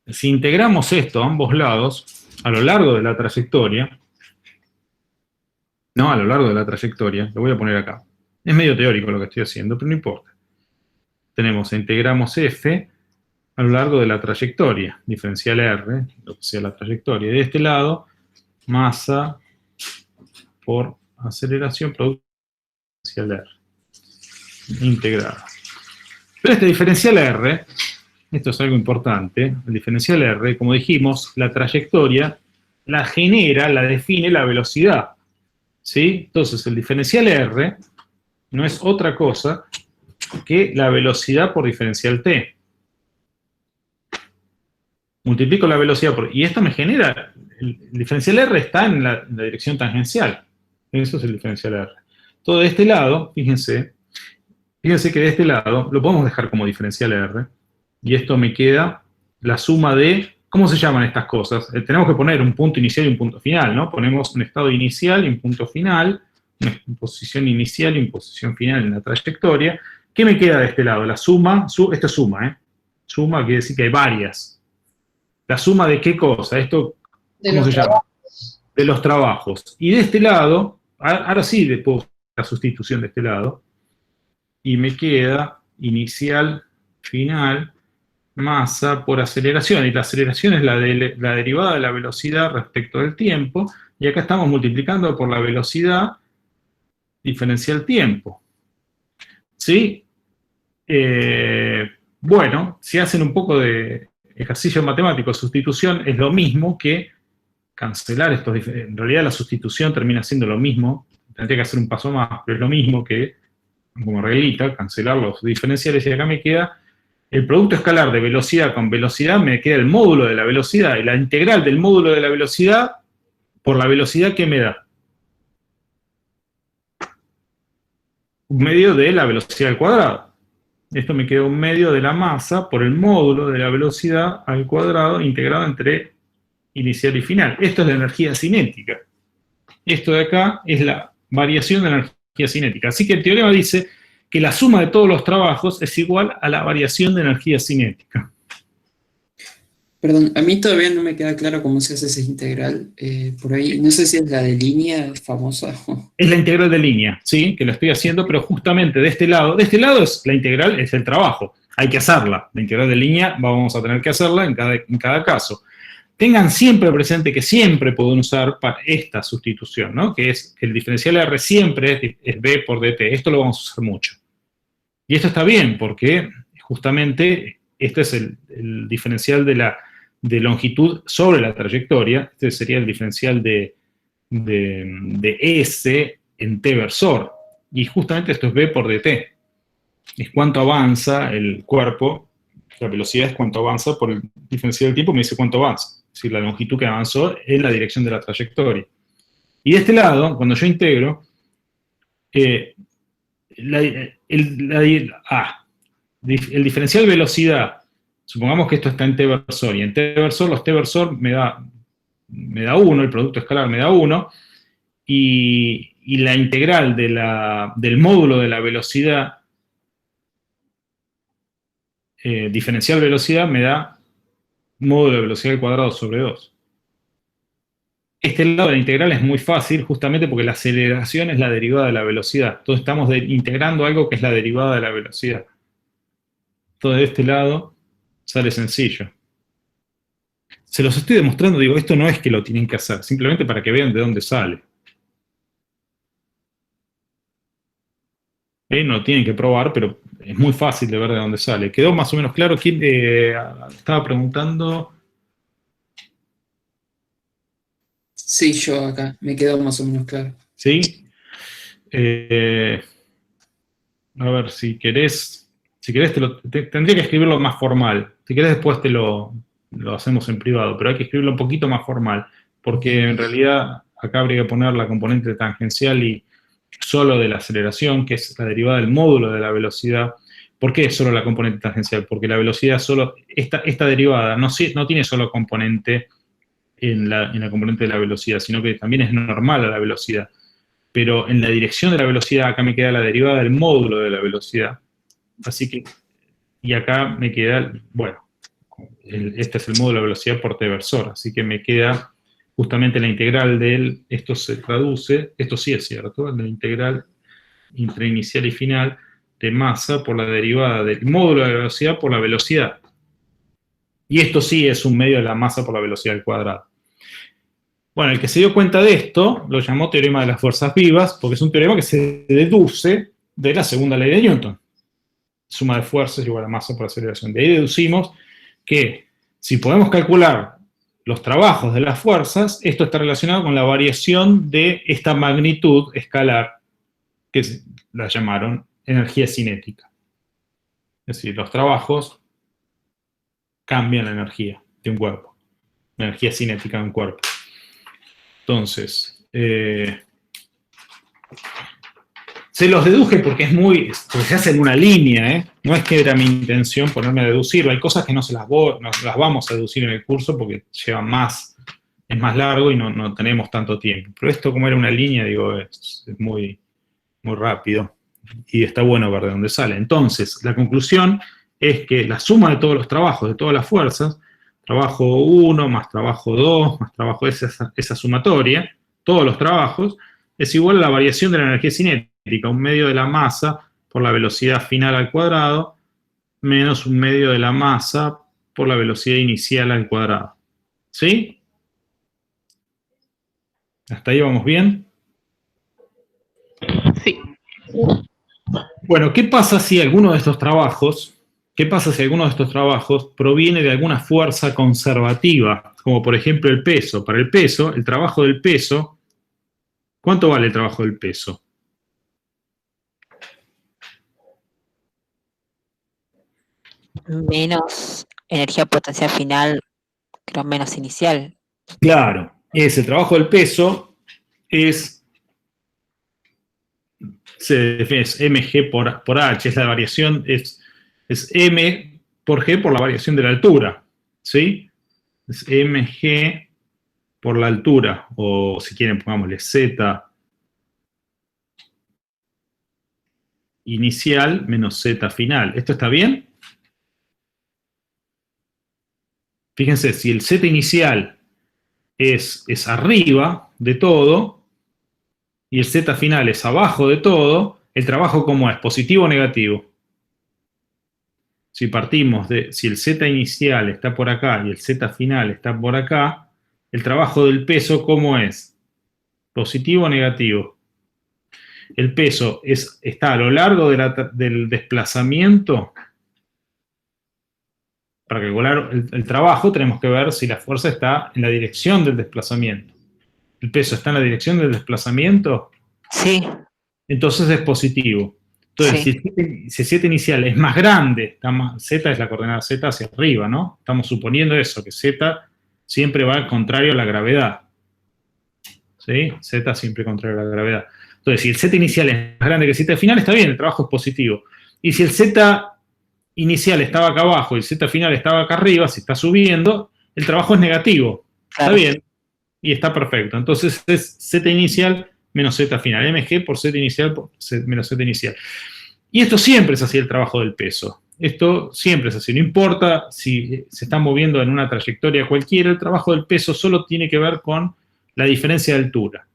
Si integramos esto a ambos lados, a lo largo de la trayectoria, lo voy a poner acá. Es medio teórico lo que estoy haciendo, pero no importa. Tenemos, integramos f a lo largo de la trayectoria, diferencial r, lo que sea la trayectoria. Y de este lado, masa por aceleración, producto diferencial r, integrada. Pero este diferencial r, esto es algo importante, el diferencial r, como dijimos, la trayectoria la genera, la define la velocidad. ¿Sí? Entonces, el diferencial r no es otra cosa que la velocidad por diferencial t. Multiplico la velocidad por... Y esto me genera... El diferencial r está en la dirección tangencial. Eso es el diferencial r. Todo de este lado, fíjense que de este lado lo podemos dejar como diferencial r. Y esto me queda la suma de... ¿Cómo se llaman estas cosas? Tenemos que poner un punto inicial y un punto final, ¿no? Ponemos un estado inicial y un punto final, una posición inicial y una posición final en la trayectoria. ¿Qué me queda de este lado? La suma, esto es suma, ¿eh? Suma quiere decir que hay varias. ¿La suma de qué cosa? Esto, ¿cómo se llama? De los trabajos. Y de este lado, ahora sí le puedo hacer la sustitución de este lado, y me queda inicial, final, masa por aceleración, y la aceleración es la derivada de la velocidad respecto del tiempo, y acá estamos multiplicando por la velocidad diferencial tiempo. ¿Sí? Bueno, si hacen un poco de ejercicio matemático, sustitución es lo mismo que cancelar estos, en realidad la sustitución termina siendo lo mismo, tendría que hacer un paso más, pero es lo mismo que, como reglita, cancelar los diferenciales, y acá me queda el producto escalar de velocidad con velocidad, me queda el módulo de la velocidad, y la integral del módulo de la velocidad por la velocidad que me da. Un medio de la velocidad al cuadrado. Esto me queda un medio de la masa por el módulo de la velocidad al cuadrado integrado entre inicial y final. Esto es la energía cinética. Esto de acá es la variación de la energía cinética. Así que el teorema dice que la suma de todos los trabajos es igual a la variación de energía cinética. Perdón, a mí todavía no me queda claro cómo se hace esa integral. Por ahí, no sé si es la de línea famosa. Es la integral de línea, ¿sí? Que lo estoy haciendo, pero justamente de este lado es la integral, es el trabajo. Hay que hacerla. La integral de línea vamos a tener que hacerla en cada caso. Tengan siempre presente que siempre pueden usar para esta sustitución, ¿no? Que es que el diferencial R siempre es B por dt. Esto lo vamos a usar mucho. Y esto está bien, porque justamente este es el diferencial de longitud sobre la trayectoria. Este sería el diferencial de S en t versor. Y justamente esto es v por dt. Es cuánto avanza el cuerpo. La velocidad es cuánto avanza por el diferencial del tiempo, me dice cuánto avanza. Es decir, la longitud que avanzó en la dirección de la trayectoria. Y de este lado, cuando yo integro, el diferencial velocidad, supongamos que esto está en t versor, y en t versor, los t versor me da 1, el producto escalar me da 1, y la integral del módulo de la velocidad, diferencial velocidad, me da módulo de velocidad al cuadrado sobre 2. Este lado de la integral es muy fácil, justamente porque la aceleración es la derivada de la velocidad. Entonces estamos integrando algo que es la derivada de la velocidad. Entonces de este lado sale sencillo. Se los estoy demostrando, digo, esto no es que lo tienen que hacer, simplemente para que vean de dónde sale. No lo tienen que probar, pero es muy fácil de ver de dónde sale. ¿Quedó más o menos claro? ¿Quién estaba preguntando? Sí, yo acá, me quedó más o menos claro. ¿Sí? A ver, si querés tendría que escribirlo más formal. Si querés después lo hacemos en privado, pero hay que escribirlo un poquito más formal, porque en realidad acá habría que poner la componente tangencial y solo de la aceleración, que es la derivada del módulo de la velocidad. ¿Por qué solo la componente tangencial? Porque la velocidad solo, esta derivada no tiene solo componente en la componente de la velocidad, sino que también es normal a la velocidad. Pero en la dirección de la velocidad, acá me queda la derivada del módulo de la velocidad. Así que, y acá me queda, bueno, este es el módulo de velocidad por t versor, así que me queda justamente la integral esto se traduce, esto sí es cierto, la integral entre inicial y final de masa por la derivada del módulo de la velocidad por la velocidad. Y esto sí es un medio de la masa por la velocidad al cuadrado. Bueno, el que se dio cuenta de esto lo llamó teorema de las fuerzas vivas, porque es un teorema que se deduce de la segunda ley de Newton. Suma de fuerzas es igual a masa por aceleración. De ahí deducimos que si podemos calcular los trabajos de las fuerzas, esto está relacionado con la variación de esta magnitud escalar, que la llamaron energía cinética. Es decir, los trabajos cambian la energía de un cuerpo, la energía cinética de un cuerpo. Entonces, se los deduje porque porque se hace en una línea, No es que era mi intención ponerme a deducirlo. Hay cosas que no las vamos a deducir en el curso porque lleva más, es más largo y no tenemos tanto tiempo. Pero esto, como era una línea, digo, es muy, muy rápido. Y está bueno ver de dónde sale. Entonces, la conclusión es que la suma de todos los trabajos, de todas las fuerzas, trabajo 1 más trabajo 2 más trabajo esa sumatoria, todos los trabajos, es igual a la variación de la energía cinética, un medio de la masa por la velocidad final al cuadrado, menos un medio de la masa por la velocidad inicial al cuadrado. ¿Sí? ¿Hasta ahí vamos bien? Sí. Bueno, ¿qué pasa si alguno de estos trabajos proviene de alguna fuerza conservativa, como por ejemplo el peso? Para el peso, el trabajo del peso, ¿cuánto vale el trabajo del peso? Menos energía potencial final, creo menos inicial. Claro, el trabajo del peso se define, es mg por h, es la variación, es m por g por la variación de la altura, ¿sí? Es mg por la altura, o si quieren pongámosle z inicial menos z final. ¿Esto está bien? Fíjense, si el z inicial es arriba de todo, y el z final es abajo de todo, ¿el trabajo cómo es? ¿Positivo o negativo? Si partimos si el z inicial está por acá y el z final está por acá, ¿el trabajo del peso cómo es? ¿Positivo o negativo? El peso está a lo largo del desplazamiento para calcular el trabajo tenemos que ver si la fuerza está en la dirección del desplazamiento. ¿El peso está en la dirección del desplazamiento? Sí, Entonces es positivo. Entonces, sí, si el Z inicial es más grande, Z es la coordenada Z hacia arriba, ¿no? Estamos suponiendo eso, que Z siempre va al contrario a la gravedad. ¿Sí? Z siempre contrario a la gravedad. Entonces, si el Z inicial es más grande que el Z final, está bien, el trabajo es positivo. Y si el Z inicial estaba acá abajo y el Z final estaba acá arriba, si está subiendo, el trabajo es negativo. claro. Está bien. Y está perfecto. Entonces es Z inicial menos Z final. MG por Z inicial menos Z inicial. Y esto siempre es así el trabajo del peso. Esto siempre es así. No importa si se está moviendo en una trayectoria cualquiera, el trabajo del peso solo tiene que ver con la diferencia de altura.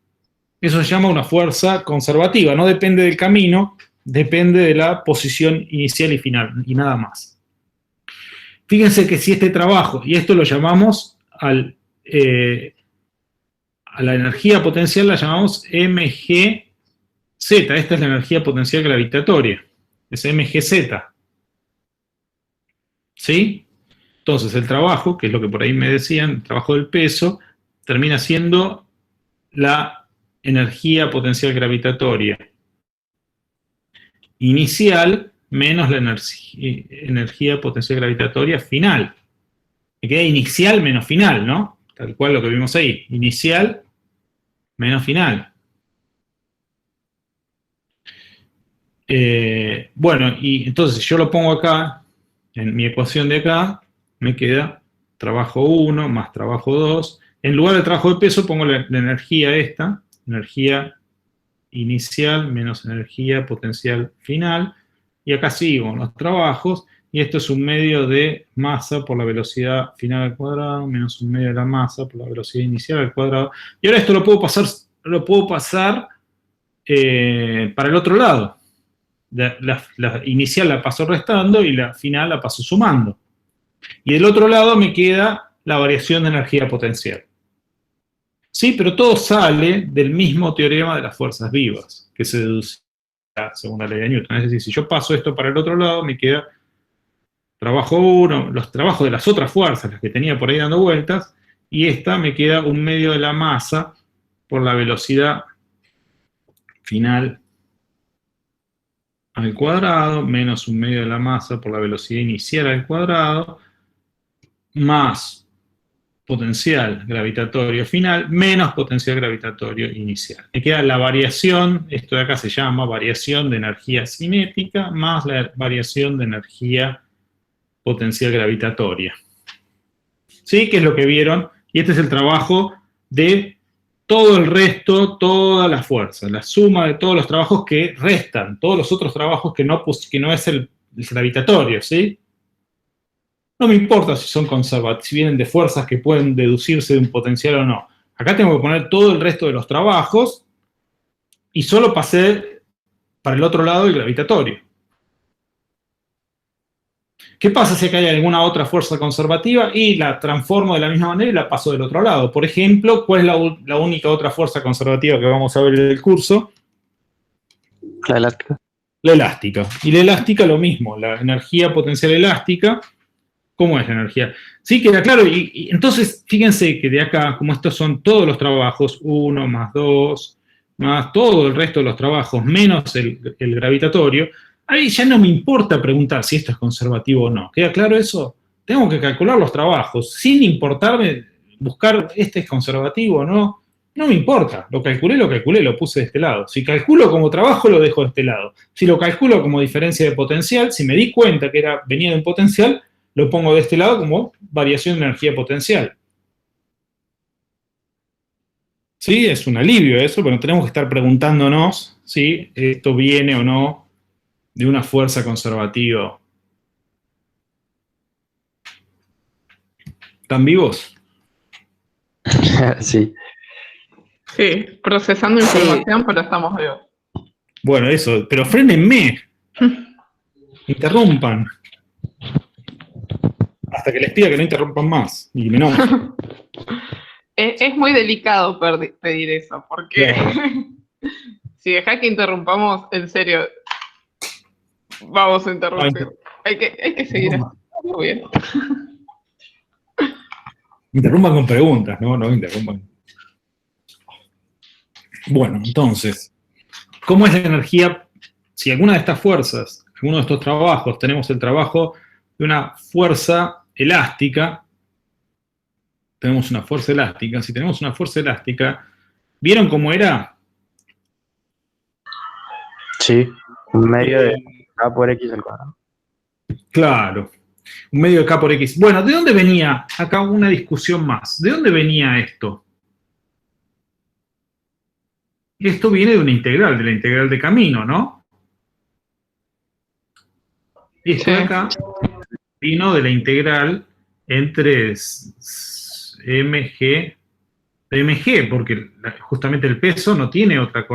Eso se llama una fuerza conservativa. No depende del camino, depende de la posición inicial y final, y nada más. Fíjense que si este trabajo, y esto lo llamamos a la energía potencial la llamamos mgz. Esta es la energía potencial gravitatoria. Es mgz. ¿Sí? Entonces el trabajo, que es lo que por ahí me decían, el trabajo del peso, termina siendo la energía potencial gravitatoria inicial menos la energía potencial gravitatoria final. Me queda inicial menos final, ¿no? Tal cual lo que vimos ahí. Inicial menos final. Bueno, y entonces si yo lo pongo acá, en mi ecuación de acá, me queda trabajo 1 más trabajo 2. En lugar del trabajo de peso pongo la energía esta, energía inicial menos energía potencial final, y acá sigo los trabajos, y esto es un medio de masa por la velocidad final al cuadrado, menos un medio de la masa por la velocidad inicial al cuadrado. Y ahora esto lo puedo pasar para el otro lado. La inicial la paso restando y la final la paso sumando. Y del otro lado me queda la variación de energía potencial. Sí, pero todo sale del mismo teorema de las fuerzas vivas, que se deduce la segunda ley de Newton. Es decir, si yo paso esto para el otro lado, me queda trabajo 1, los trabajos de las otras fuerzas, las que tenía por ahí dando vueltas, y esta me queda un medio de la masa por la velocidad final al cuadrado, menos un medio de la masa por la velocidad inicial al cuadrado, más potencial gravitatorio final, menos potencial gravitatorio inicial. Me queda la variación, esto de acá se llama variación de energía cinética, más la variación de energía potencial gravitatoria. ¿Sí? Que es lo que vieron, y este es el trabajo de todo el resto, todas las fuerzas, la suma de todos los trabajos que restan, todos los otros trabajos que no es el gravitatorio, ¿sí? No me importa si son conservativos, si vienen de fuerzas que pueden deducirse de un potencial o no. Acá tengo que poner todo el resto de los trabajos y solo pasé para el otro lado el gravitatorio. ¿Qué pasa si acá hay alguna otra fuerza conservativa? Y la transformo de la misma manera y la paso del otro lado. Por ejemplo, ¿cuál es la única otra fuerza conservativa que vamos a ver en el curso? La elástica. La elástica. Y la elástica lo mismo, la energía potencial elástica. ¿Cómo es la energía? Sí, queda claro. Y entonces, fíjense que de acá, como estos son todos los trabajos, 1 más 2, más todo el resto de los trabajos, menos el gravitatorio, ahí ya no me importa preguntar si esto es conservativo o no. ¿Queda claro eso? Tengo que calcular los trabajos, sin importarme buscar este es conservativo o no. No me importa. Lo calculé, lo puse de este lado. Si calculo como trabajo, lo dejo de este lado. Si lo calculo como diferencia de potencial, si me di cuenta que venía de un potencial, lo pongo de este lado como variación de energía potencial. ¿Sí? Es un alivio eso, pero tenemos que estar preguntándonos si esto viene o no de una fuerza conservativa. ¿Están vivos? Sí. Sí, procesando información, pero estamos vivos. Bueno, eso, pero frénenme. Interrumpan. Hasta que les pida que no interrumpan más. Y me enojo. Es muy delicado pedir eso, porque si deja que interrumpamos, en serio, vamos a interrumpir. Hay que seguir. Muy bien. Interrumpan con preguntas, ¿no? No interrumpan. Bueno, entonces, ¿cómo es la energía? Si alguna de estas fuerzas, alguno de estos trabajos, tenemos el trabajo de una fuerza elástica, tenemos una fuerza elástica, si tenemos una fuerza elástica, ¿vieron cómo era? Sí, un medio de A por X al cuadrado. Claro, un medio de K por X. Bueno, ¿de dónde venía? Acá una discusión más. ¿De dónde venía esto? Esto viene de la integral de camino, ¿no? Esto de acá vino de la integral entre mg, porque justamente el peso no tiene otra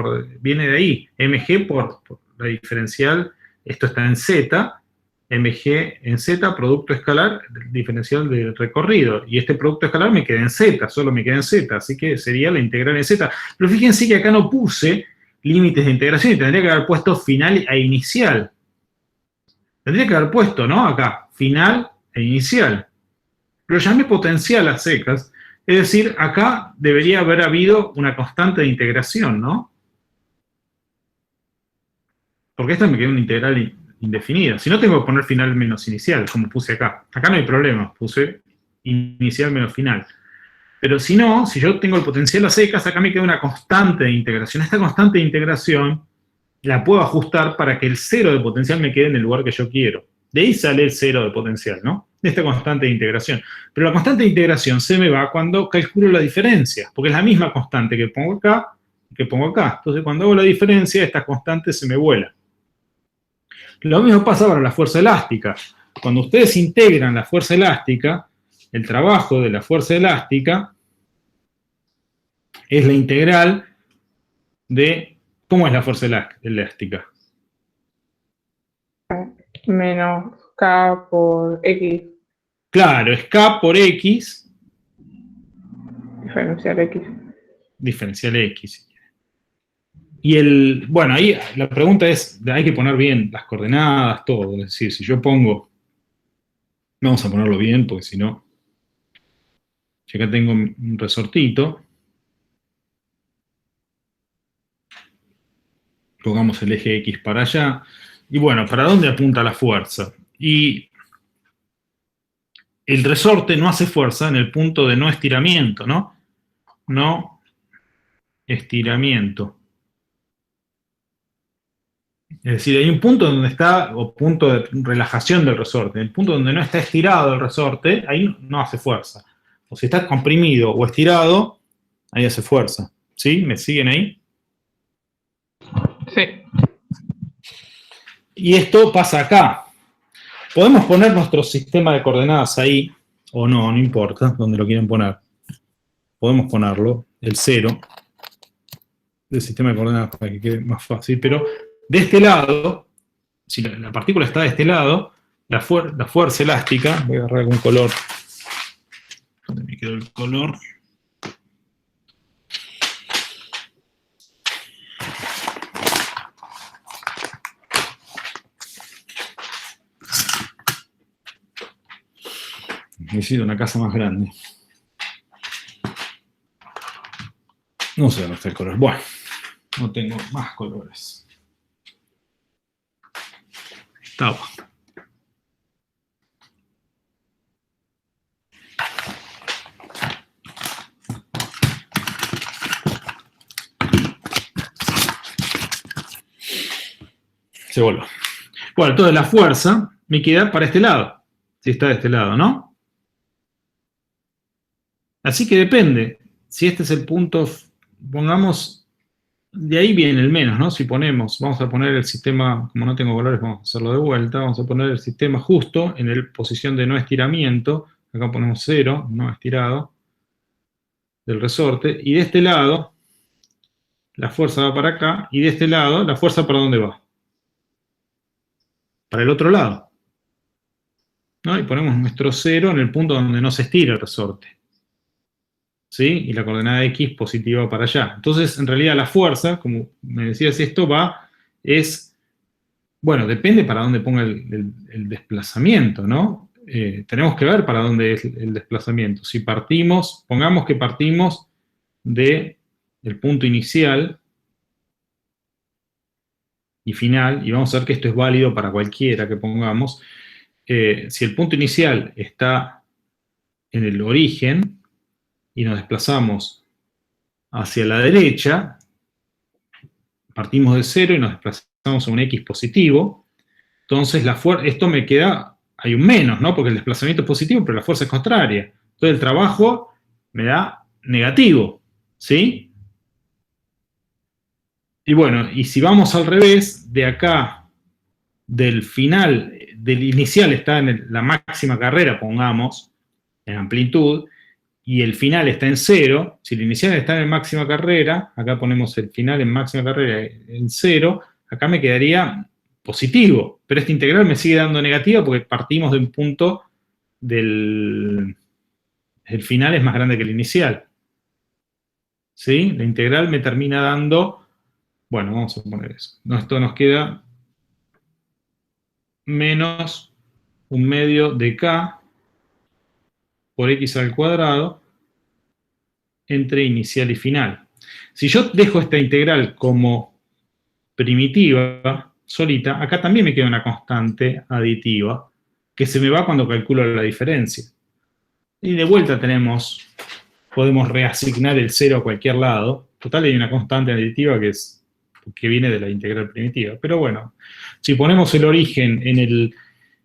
viene de ahí. Mg por la diferencial, esto está en z, mg en z, producto escalar, diferencial del recorrido. Y este producto escalar me queda en z, solo me queda en z, así que sería la integral en z. Pero fíjense que acá no puse límites de integración y tendría que haber puesto final e inicial. Tendría que haber puesto, ¿no? Acá, final e inicial. Lo llamé potencial a secas, es decir, acá debería haber habido una constante de integración, ¿no? Porque esta me queda una integral indefinida. Si no, tengo que poner final menos inicial, como puse acá. Acá no hay problema, puse inicial menos final. Pero si no, si yo tengo el potencial a secas, acá me queda una constante de integración. Esta constante de integración la puedo ajustar para que el cero de potencial me quede en el lugar que yo quiero. De ahí sale el cero de potencial, ¿no? De esta constante de integración. Pero la constante de integración se me va cuando calculo la diferencia, porque es la misma constante que pongo acá y que pongo acá. Entonces, cuando hago la diferencia, esta constante se me vuela. Lo mismo pasa para la fuerza elástica. Cuando ustedes integran la fuerza elástica, el trabajo de la fuerza elástica es la integral de... ¿Cómo es la fuerza elástica? Menos K por X, Claro, es K por X, diferencial X. diferencial X. Y bueno, ahí la pregunta es, hay que poner bien las coordenadas, todo. Es decir, si yo pongo, vamos a ponerlo bien, porque si no, yo acá tengo un resortito. Pongamos el eje X para allá. Y bueno, ¿para dónde apunta la fuerza? Y el resorte no hace fuerza en el punto de no estiramiento, ¿no? No estiramiento. Es decir, hay un punto donde está, o punto de relajación del resorte. El punto donde no está estirado el resorte, ahí no hace fuerza. O si está comprimido o estirado, ahí hace fuerza. ¿Sí? ¿Me siguen ahí? Sí. Y esto pasa acá. Podemos poner nuestro sistema de coordenadas ahí, o no, no importa, donde lo quieren poner. Podemos ponerlo, el 0, del sistema de coordenadas para que quede más fácil, pero de este lado, si la partícula está de este lado, la fuerza elástica, voy a agarrar algún color, ¿dónde me quedó el color? Necesito una casa más grande. No sé dónde está el color. Bueno, no tengo más colores. Estaba. Se volvió. Bueno, entonces la fuerza me queda para este lado. Si está de este lado, ¿no? Así que depende. Si este es el punto, pongamos, de ahí viene el menos, ¿no? Si ponemos, vamos a poner el sistema, como no tengo colores, vamos a hacerlo de vuelta, vamos a poner el sistema justo en la posición de no estiramiento, acá ponemos 0, no estirado, del resorte, y de este lado, la fuerza va para acá, y de este lado, la fuerza ¿para dónde va? Para el otro lado, ¿no? Y ponemos nuestro 0 en el punto donde no se estira el resorte. ¿Sí? Y la coordenada X positiva para allá. Entonces, en realidad, la fuerza, como me decías, esto bueno, depende para dónde ponga el desplazamiento, ¿no? tenemos que ver para dónde es el desplazamiento. Si partimos, pongamos que partimos del punto inicial y final, y vamos a ver que esto es válido para cualquiera que pongamos. Si el punto inicial está en el origen y nos desplazamos hacia la derecha, partimos de 0 y nos desplazamos a un x positivo, entonces esto me queda, hay un menos, ¿no? Porque el desplazamiento es positivo, pero la fuerza es contraria. Entonces el trabajo me da negativo, ¿sí? Y bueno, y si vamos al revés, de acá, del final, del inicial está en la máxima carrera, pongamos, en amplitud, y el final está en 0, si el inicial está en máxima carrera, acá ponemos el final en máxima carrera en 0, acá me quedaría positivo, pero esta integral me sigue dando negativa porque partimos de un punto el final es más grande que el inicial. ¿Sí? La integral me termina dando, bueno, vamos a poner eso. Esto nos queda menos 1/2 de k por x al cuadrado entre inicial y final. Si yo dejo esta integral como primitiva, solita, acá también me queda una constante aditiva que se me va cuando calculo la diferencia. Y de vuelta podemos reasignar el 0 a cualquier lado. Total, hay una constante aditiva que viene de la integral primitiva. Pero bueno, si ponemos el origen en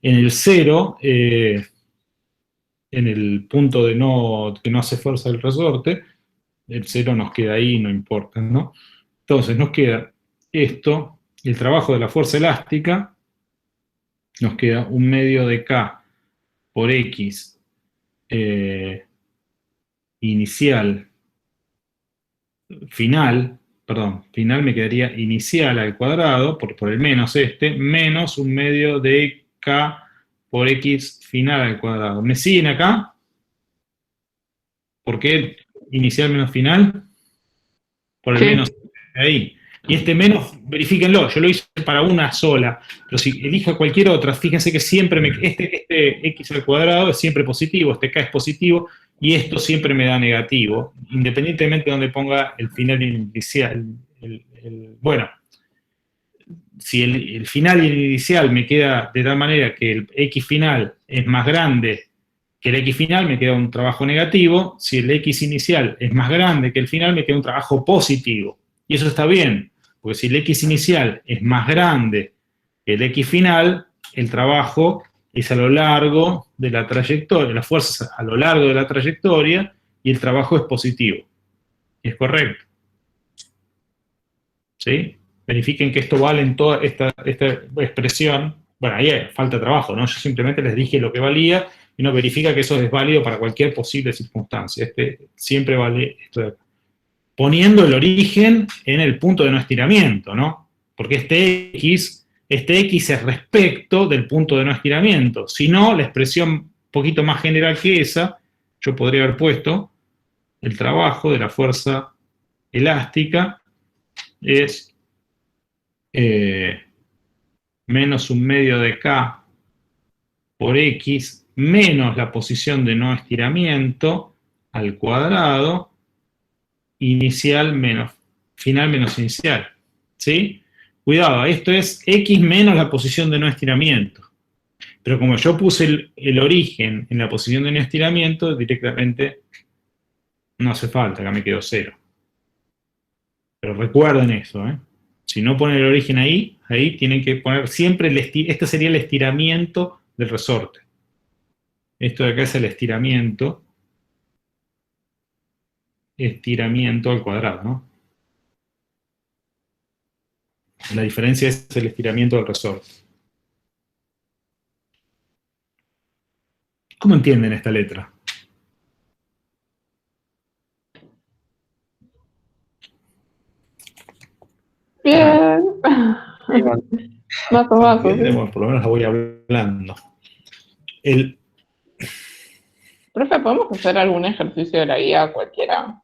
el 0, en el punto que no hace fuerza el resorte, el 0 nos queda ahí, no importa, ¿no? Entonces nos queda esto, el trabajo de la fuerza elástica, nos queda 1/2 de k por x inicial, final me quedaría inicial al cuadrado, por el menos menos 1/2 de k por x final al cuadrado. ¿Me siguen acá? ¿Por qué inicial menos final? Por el menos ahí. Y este menos, verifíquenlo, yo lo hice para una sola, pero si elijo cualquier otra, fíjense que siempre este x al cuadrado es siempre positivo, este k es positivo, y esto siempre me da negativo, independientemente de donde ponga el final inicial. Bueno, si el final y el inicial me queda de tal manera que el x final es más grande que el x final, me queda un trabajo negativo. Si el x inicial es más grande que el final, me queda un trabajo positivo. Y eso está bien, porque si el x inicial es más grande que el x final, el trabajo es a lo largo de la trayectoria, las fuerzas a lo largo de la trayectoria, y el trabajo es positivo. ¿Es correcto? ¿Sí? Verifiquen que esto vale en toda esta expresión. Bueno, ahí falta trabajo, ¿no? Yo simplemente les dije lo que valía, y uno verifica que eso es válido para cualquier posible circunstancia. Siempre vale esto de acá. Poniendo el origen en el punto de no estiramiento, ¿no? Porque este x es respecto del punto de no estiramiento. Si no, la expresión un poquito más general que esa, yo podría haber puesto el trabajo de la fuerza elástica es menos 1/2 de k por x menos la posición de no estiramiento al cuadrado, inicial menos, final menos inicial, ¿sí? Cuidado, esto es x menos la posición de no estiramiento. Pero como yo puse el origen en la posición de no estiramiento, directamente no hace falta, acá me quedó 0. Pero recuerden eso, ¿eh? Si no ponen el origen ahí tienen que poner siempre este sería el estiramiento del resorte. Esto de acá es el estiramiento al cuadrado, ¿no? La diferencia es el estiramiento del resorte. ¿Cómo entienden esta letra? Bien. Más o menos. Bueno, por lo menos la voy hablando. Profe, ¿podemos hacer algún ejercicio de la guía cualquiera?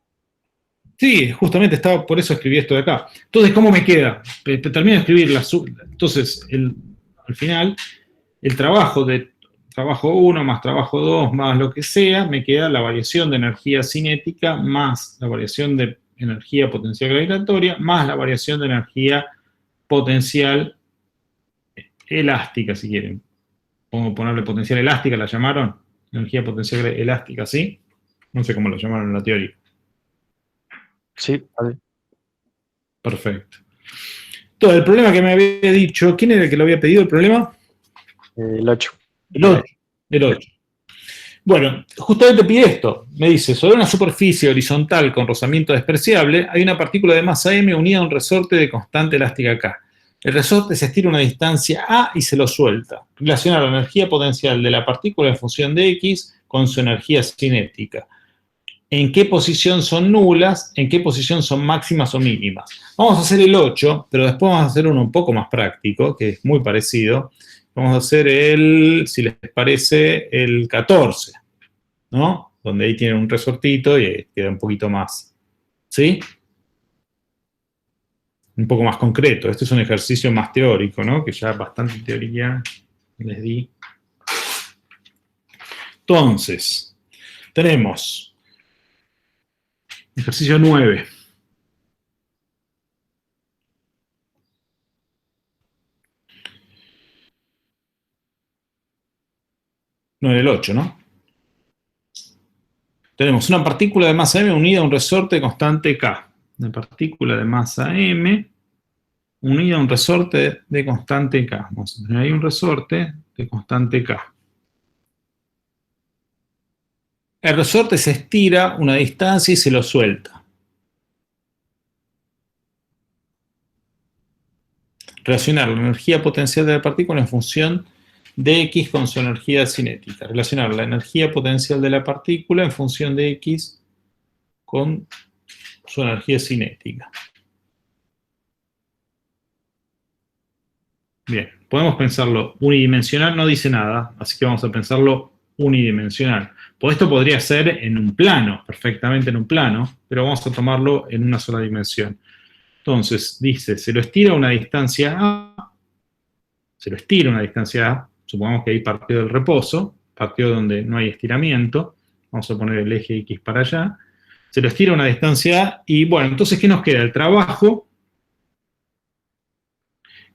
Sí, justamente por eso escribí esto de acá. Entonces, ¿cómo me queda? Termino de escribir entonces, al final, el trabajo trabajo 1 más trabajo 2 más lo que sea, me queda la variación de energía cinética más la variación de energía potencial gravitatoria más la variación de energía potencial elástica, si quieren. Pongo ponerle potencial elástica, ¿la llamaron? Energía potencial elástica, ¿sí? No sé cómo lo llamaron en la teoría. Sí, vale. Perfecto. Entonces, el problema que me había dicho, ¿quién era el que lo había pedido el problema? El 8. El 8. El 8. Bueno, justamente pide esto. Me dice, sobre una superficie horizontal con rozamiento despreciable, hay una partícula de masa m unida a un resorte de constante elástica K. El resorte se estira a una distancia A y se lo suelta. Relaciona la energía potencial de la partícula en función de X con su energía cinética. ¿En qué posición son nulas? ¿En qué posición son máximas o mínimas? Vamos a hacer el 8, pero después vamos a hacer uno un poco más práctico, que es muy parecido. Vamos a hacer el, si les parece, el 14, ¿no? Donde ahí tienen un resortito y queda un poquito más, ¿sí? Un poco más concreto. Este es un ejercicio más teórico, ¿no? Que ya bastante teoría les di. Entonces, tenemos ejercicio 9. No, en el 8, ¿no? Tenemos una partícula de masa m unida a un resorte constante K. Una partícula de masa m unida a un resorte de constante K. Vamos a tener ahí un resorte de constante K. El resorte se estira una distancia y se lo suelta. Relacionar la energía potencial de la partícula en función de X con su energía cinética. Relacionar la energía potencial de la partícula en función de X con su energía cinética. Bien, podemos pensarlo unidimensional, no dice nada, así que vamos a pensarlo unidimensional. Pues esto podría ser en un plano, perfectamente en un plano, pero vamos a tomarlo en una sola dimensión. Entonces, dice, se lo estira a una distancia A, supongamos que ahí partió del reposo, partió donde no hay estiramiento, vamos a poner el eje X para allá, se lo estira a una distancia A, y bueno, entonces, ¿qué nos queda? El trabajo.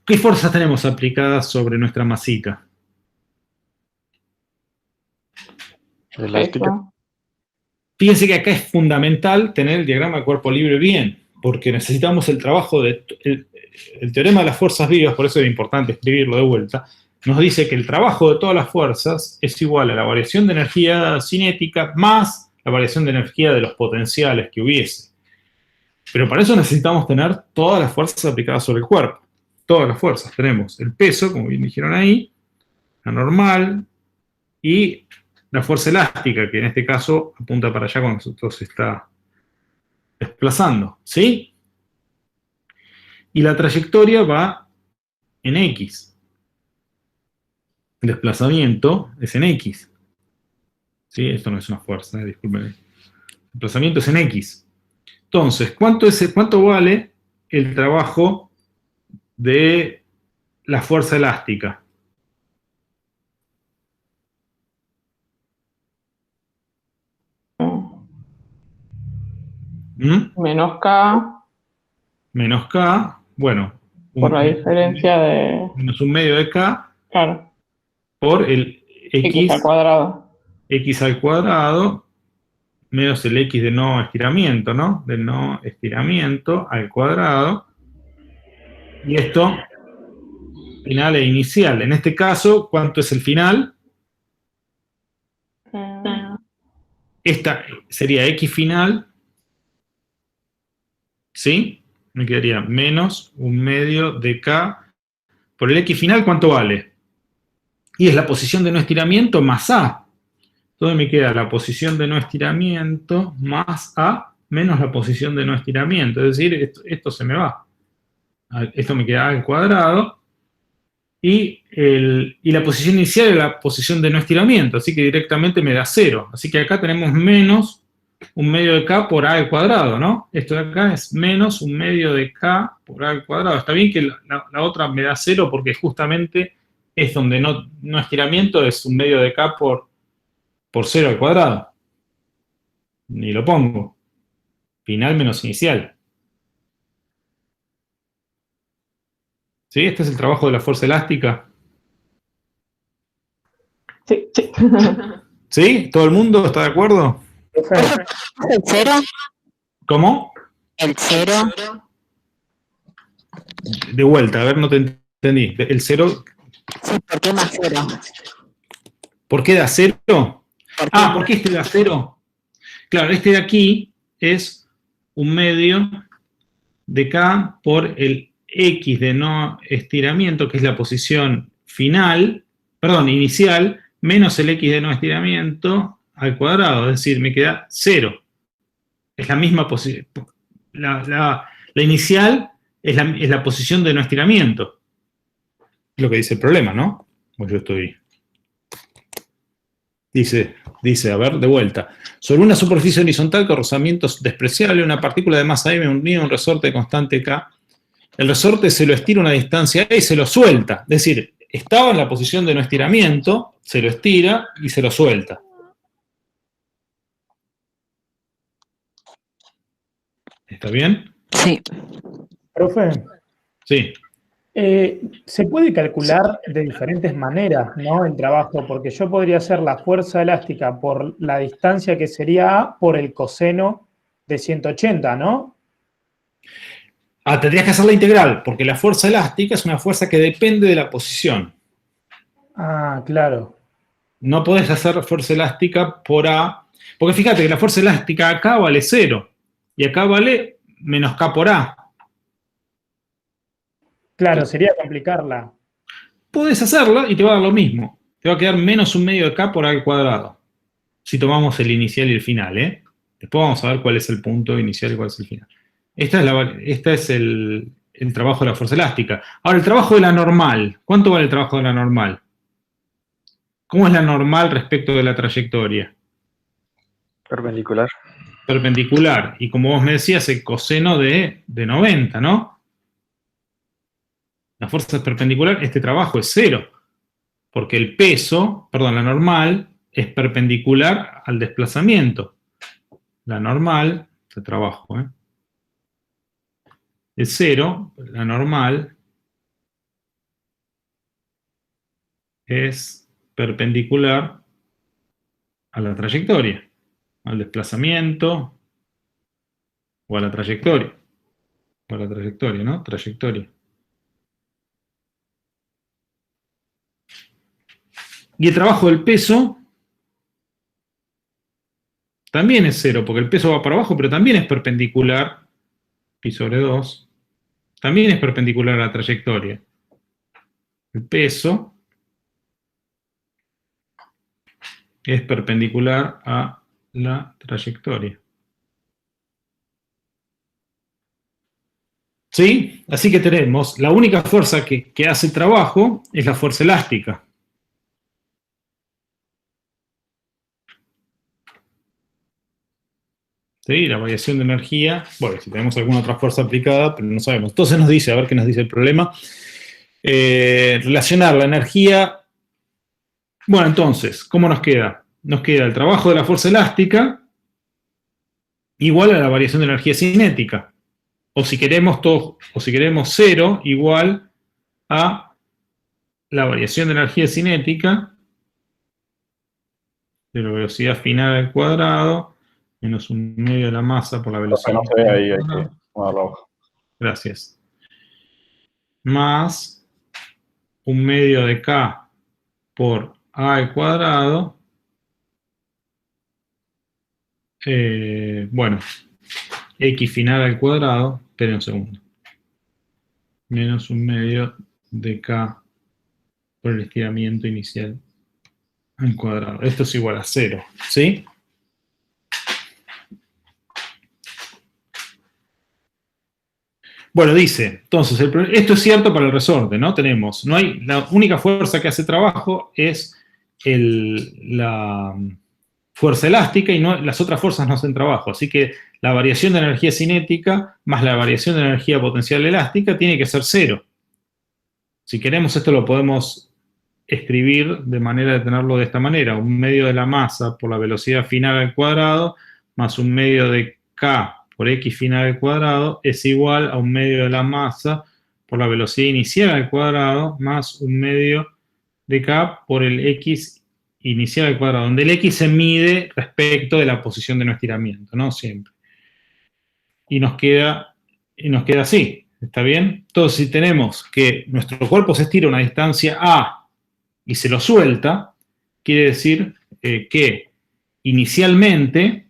¿Qué fuerzas tenemos aplicadas sobre nuestra masita? Elástica. Eso. Fíjense que acá es fundamental tener el diagrama de cuerpo libre bien, porque necesitamos el trabajo de... El teorema de las fuerzas vivas, por eso es importante escribirlo de vuelta, nos dice que el trabajo de todas las fuerzas es igual a la variación de energía cinética más la variación de energía de los potenciales que hubiese. Pero para eso necesitamos tener todas las fuerzas aplicadas sobre el cuerpo. Todas las fuerzas. Tenemos el peso, como bien dijeron ahí, la normal, y la fuerza elástica, que en este caso apunta para allá cuando nosotros se está desplazando, ¿sí? Y la trayectoria va en X. El desplazamiento es en X. ¿Sí? Esto no es una fuerza, disculpen. El desplazamiento es en X. Entonces, ¿cuánto vale el trabajo de la fuerza elástica? Menos K Menos K, bueno. por la diferencia de... Menos un medio de K Claro, por el X al cuadrado. X al cuadrado menos el X de no estiramiento, ¿no? De no estiramiento al cuadrado. Y esto, final e inicial. En este caso, ¿cuánto es el final? Esta sería X final, ¿sí? Me quedaría menos un medio de K por el X final, ¿cuánto vale? Y es la posición de no estiramiento más A. Entonces me queda la posición de no estiramiento más A menos la posición de no estiramiento. Es decir, esto se me va. Esto me queda A al cuadrado. Y la posición inicial es la posición de no estiramiento. Así que directamente me da 0. Así que acá tenemos menos un medio de K por A al cuadrado, ¿no? Esto de acá es menos un medio de K por A al cuadrado. Está bien que la otra me da 0 porque justamente es donde no estiramiento, es un medio de K por 0 al cuadrado. Ni lo pongo. Final menos inicial. ¿Sí? Este es el trabajo de la fuerza elástica. Sí, sí. ¿Sí? ¿Todo el mundo está de acuerdo? ¿El cero? ¿Cómo? ¿El cero? De vuelta, a ver, no te entendí. El 0, Sí, ¿por qué más cero? ¿por qué da 0? ¿Por qué? Ah, ¿por qué este da 0? Claro, este de aquí es un medio de K por el X de no estiramiento, que es la posición final, perdón, inicial, menos el X de no estiramiento al cuadrado, es decir, me queda 0. Es la misma posición. La inicial es la posición de no estiramiento. Es lo que dice el problema, ¿no? Pues yo estoy... Dice, a ver, de vuelta. Sobre una superficie horizontal con rozamiento despreciable, una partícula de masa m unida a un resorte de constante K. El resorte se lo estira a una distancia e y se lo suelta. Es decir, estaba en la posición de no estiramiento, se lo estira y se lo suelta. ¿Está bien? Sí. Profe, Sí. se puede calcular de diferentes maneras, ¿no? El trabajo, porque yo podría hacer la fuerza elástica por la distancia que sería A por el coseno de 180, ¿no? Ah, tendrías que hacer la integral, porque la fuerza elástica es una fuerza que depende de la posición. Ah, claro. No podés hacer fuerza elástica por A, porque fíjate que la fuerza elástica acá vale 0, y acá vale menos K por A. Claro, sería complicarla. Podés hacerla y te va a dar lo mismo. Te va a quedar menos un medio de K por A al cuadrado. Si tomamos el inicial y el final, ¿eh? Después vamos a ver cuál es el punto inicial y cuál es el final. Este es el trabajo de la fuerza elástica. Ahora, el trabajo de la normal. ¿Cuánto vale el trabajo de la normal? ¿Cómo es la normal respecto de la trayectoria? Perpendicular. Perpendicular. Y como vos me decías, el coseno de 90, ¿no? La fuerza es perpendicular, este trabajo es 0. Porque el peso, perdón, la normal, es perpendicular al desplazamiento. La normal, este trabajo, es 0, la normal es perpendicular a la trayectoria, al desplazamiento o a la trayectoria. O a la trayectoria, ¿no? Trayectoria. Y el trabajo del peso también es 0, porque el peso va para abajo, pero también es perpendicular, pi sobre 2, también es perpendicular a la trayectoria. El peso es perpendicular a la trayectoria. ¿Sí? Así que tenemos, la única fuerza que hace el trabajo es la fuerza elástica. ¿Sí? La variación de energía, bueno, si tenemos alguna otra fuerza aplicada, pero no sabemos. Entonces nos dice, a ver qué nos dice el problema. Relacionar la energía. Bueno, entonces, ¿cómo nos queda? Nos queda el trabajo de la fuerza elástica igual a la variación de energía cinética. O si queremos 0 igual a la variación de energía cinética de la velocidad final al cuadrado menos un medio de la masa por la velocidad. No se ve ahí, hay que ponerlo abajo. Gracias. Más un medio de K por A al cuadrado. Bueno, X final al cuadrado, esperen un segundo. Menos un medio de K por el estiramiento inicial al cuadrado. Esto es igual a 0, ¿sí? Bueno, dice, entonces, esto es cierto para el resorte, ¿no? La única fuerza que hace trabajo es la fuerza elástica y las otras fuerzas no hacen trabajo. Así que la variación de energía cinética más la variación de energía potencial elástica tiene que ser 0. Si queremos, esto lo podemos escribir de manera de tenerlo de esta manera. 1/2 de la masa por la velocidad final al cuadrado más 1/2 de K por X final al cuadrado es igual a 1/2 de la masa por la velocidad inicial al cuadrado más 1/2 de K por el X inicial al cuadrado, donde el X se mide respecto de la posición de nuestro estiramiento, ¿no? Siempre. Y nos queda así, ¿está bien? Entonces, si tenemos que nuestro cuerpo se estira a una distancia A y se lo suelta, quiere decir que inicialmente,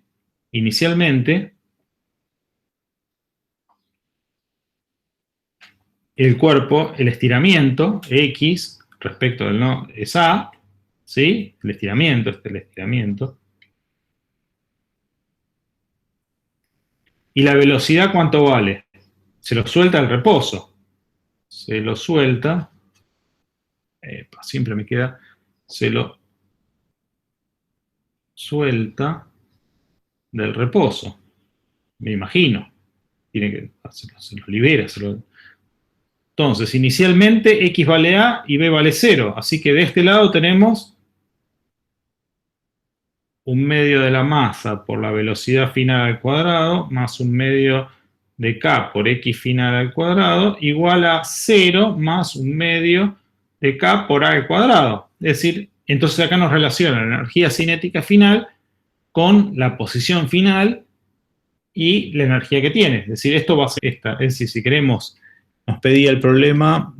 el cuerpo, el estiramiento, X, respecto del no, es A, ¿sí? El estiramiento, este es el estiramiento. ¿Y la velocidad cuánto vale? Se lo suelta al reposo. Se lo suelta. Siempre me queda. Se lo suelta del reposo. Me imagino. Tiene que, se lo libera. Entonces, inicialmente X vale A y B vale 0. Así que de este lado tenemos 1/2 de la masa por la velocidad final al cuadrado más 1/2 de K por X final al cuadrado igual a 0 más 1/2 de K por A al cuadrado. Es decir, entonces acá nos relaciona la energía cinética final con la posición final y la energía que tiene. Es decir, esto va a ser esta. Es decir, si queremos, nos pedía el problema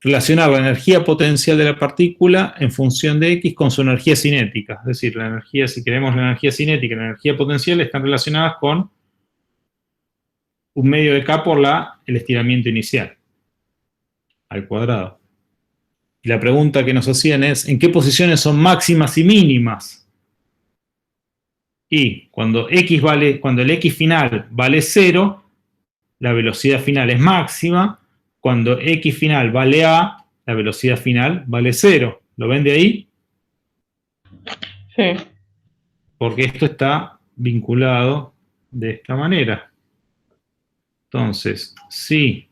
relacionar la energía potencial de la partícula en función de X con su energía cinética. Es decir, la energía, si queremos la energía cinética y la energía potencial están relacionadas con 1/2 de K por el estiramiento inicial al cuadrado. Y la pregunta que nos hacían es, ¿en qué posiciones son máximas y mínimas? Y cuando el X final vale 0, la velocidad final es máxima. Cuando X final vale A, la velocidad final vale 0. ¿Lo ven de ahí? Sí. Porque esto está vinculado de esta manera. Entonces, si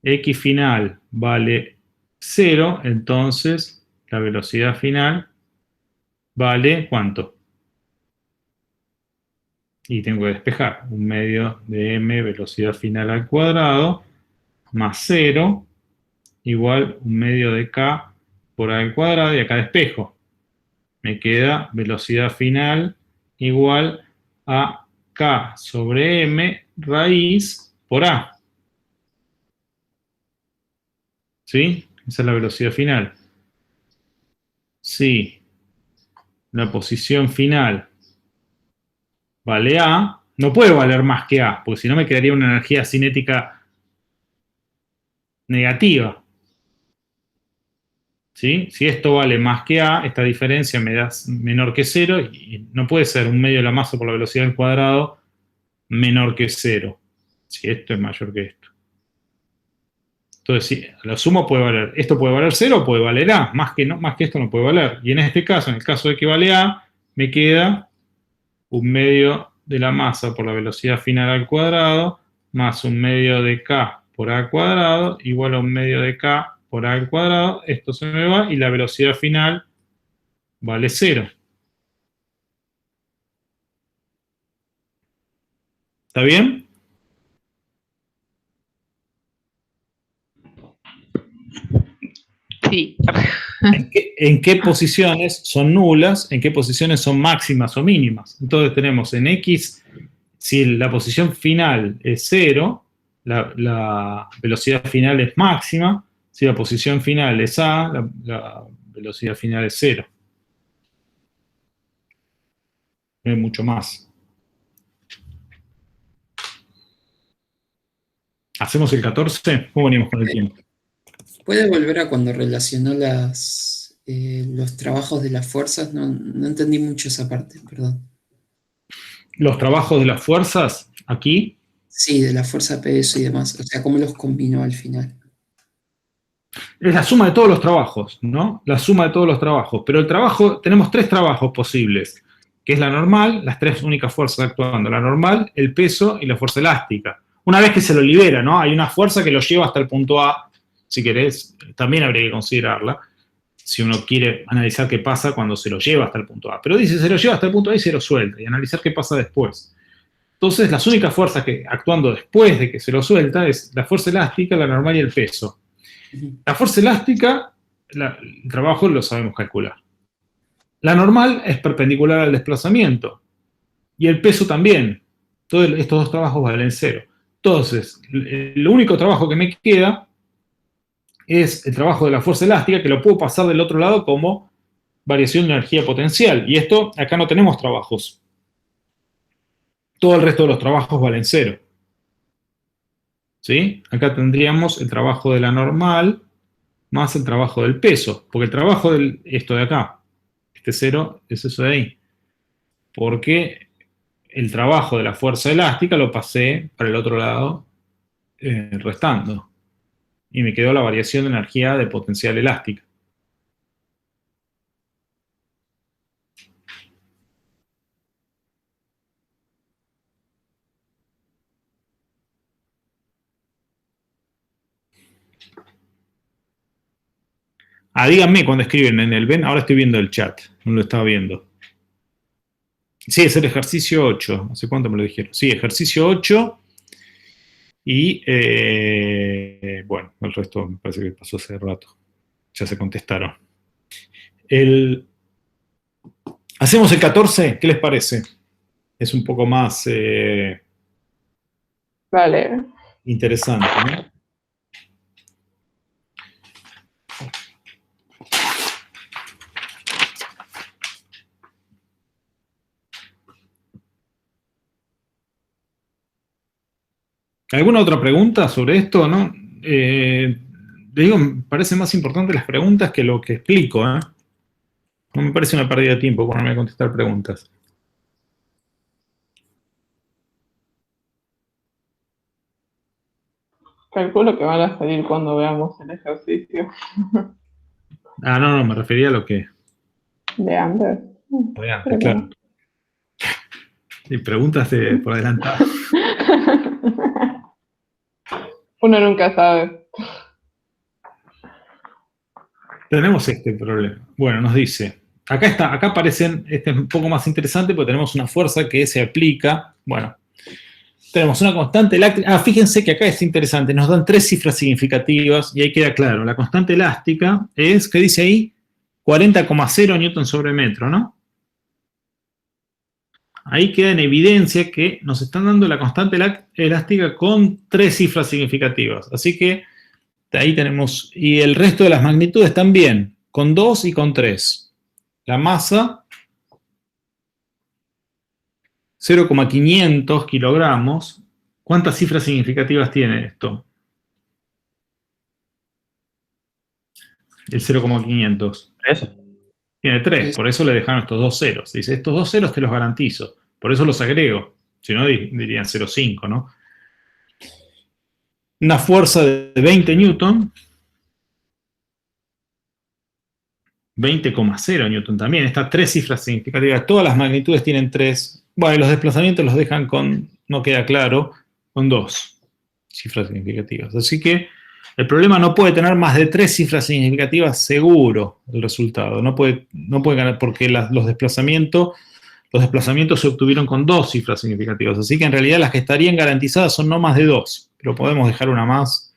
X final vale 0, entonces la velocidad final vale ¿cuánto? Y tengo que despejar. 1/2 de m velocidad final al cuadrado más 0 igual 1/2 de K por A al cuadrado y acá despejo. Me queda velocidad final igual a K sobre M raíz por A. ¿Sí? Esa es la velocidad final. Si la posición final vale A, no puede valer más que A, porque si no me quedaría una energía cinética negativa. ¿Sí? Si esto vale más que A, esta diferencia me da menor que 0 y no puede ser 1/2 de la masa por la velocidad al cuadrado menor que 0. Si esto es mayor que esto. Entonces, si la suma puede valer, esto puede valer 0 o puede valer A, más que esto no puede valer. Y en este caso, en el caso de que vale A, me queda 1/2 de la masa por la velocidad final al cuadrado más 1/2 de K por A al cuadrado igual a 1/2 de K por A al cuadrado. Esto se me va y la velocidad final vale 0. ¿Está bien? Sí. ¿En qué posiciones son nulas? ¿En qué posiciones son máximas o mínimas? Entonces tenemos en X, si la posición final es 0, la velocidad final es máxima. Si la posición final es A, la velocidad final es 0. No hay mucho más. ¿Hacemos el 14? ¿Cómo venimos con el tiempo? ¿Puede volver a cuando relacionó los trabajos de las fuerzas? No entendí mucho esa parte, perdón. Los trabajos de las fuerzas, aquí. Sí, de la fuerza peso y demás. O sea, ¿cómo los combinó al final? Es la suma de todos los trabajos, ¿no? La suma de todos los trabajos. Pero el trabajo, tenemos 3 trabajos posibles, que es la normal, las 3 únicas fuerzas actuando. La normal, el peso y la fuerza elástica. Una vez que se lo libera, ¿no? Hay una fuerza que lo lleva hasta el punto A si querés, también habría que considerarla, si uno quiere analizar qué pasa cuando se lo lleva hasta el punto A. Pero dice, se lo lleva hasta el punto A y se lo suelta, y analizar qué pasa después. Entonces, las únicas fuerzas que actuando después de que se lo suelta es la fuerza elástica, la normal y el peso. La fuerza elástica, el trabajo lo sabemos calcular. La normal es perpendicular al desplazamiento. Y el peso también. Todos estos dos trabajos valen 0. Entonces, el único trabajo que me queda es el trabajo de la fuerza elástica, que lo puedo pasar del otro lado como variación de energía potencial. Y esto, acá no tenemos trabajos. Todo el resto de los trabajos valen 0. ¿Sí? Acá tendríamos el trabajo de la normal más el trabajo del peso. Porque el trabajo de esto de acá, este 0, es eso de ahí. Porque el trabajo de la fuerza elástica lo pasé para el otro lado restando. Y me quedó la variación de energía de potencial elástica. Díganme cuando escriben en el ven. Ahora estoy viendo el chat. No lo estaba viendo. Sí, es el ejercicio 8. ¿Hace cuánto me lo dijeron? Sí, ejercicio 8. Y, bueno, el resto me parece que pasó hace rato. Ya se contestaron. ¿Hacemos el 14? ¿Qué les parece? Es un poco más Vale. interesante, ¿no? ¿Alguna otra pregunta sobre esto? ¿No? Le digo, me parecen más importantes las preguntas que lo que explico, ¿eh? No me parece una pérdida de tiempo ponerme a contestar preguntas. Calculo que van a salir cuando veamos el ejercicio No, me refería a lo que... de antes. De antes, claro. Y preguntas por adelantado. Uno nunca sabe. Tenemos este problema. Bueno, nos dice, acá aparecen, este es un poco más interesante porque tenemos una fuerza que se aplica, bueno, tenemos una constante elástica, fíjense que acá es interesante, nos dan 3 cifras significativas y ahí queda claro, la constante elástica es, ¿qué dice ahí? 40,0 newton sobre metro, ¿no? Ahí queda en evidencia que nos están dando la constante elástica con 3 cifras significativas, así que ahí tenemos, y el resto de las magnitudes también, con 2 y con 3. La masa, 0,500 kilogramos. ¿Cuántas cifras significativas tiene esto? El 0,500. 3. Tiene 3, por eso le dejaron estos 2 ceros. Dice, estos 2 ceros te los garantizo, por eso los agrego. Si no, dirían 0,5, ¿no? Una fuerza de 20 newton, 20,0 newton también. Estas 3 cifras significativas, todas las magnitudes tienen 3. Bueno, y los desplazamientos los dejan con, no queda claro, con 2 cifras significativas. Así que el problema no puede tener más de 3 cifras significativas seguro el resultado. No puede ganar porque los desplazamientos se obtuvieron con 2 cifras significativas. Así que en realidad las que estarían garantizadas son no más de 2. Pero podemos dejar una más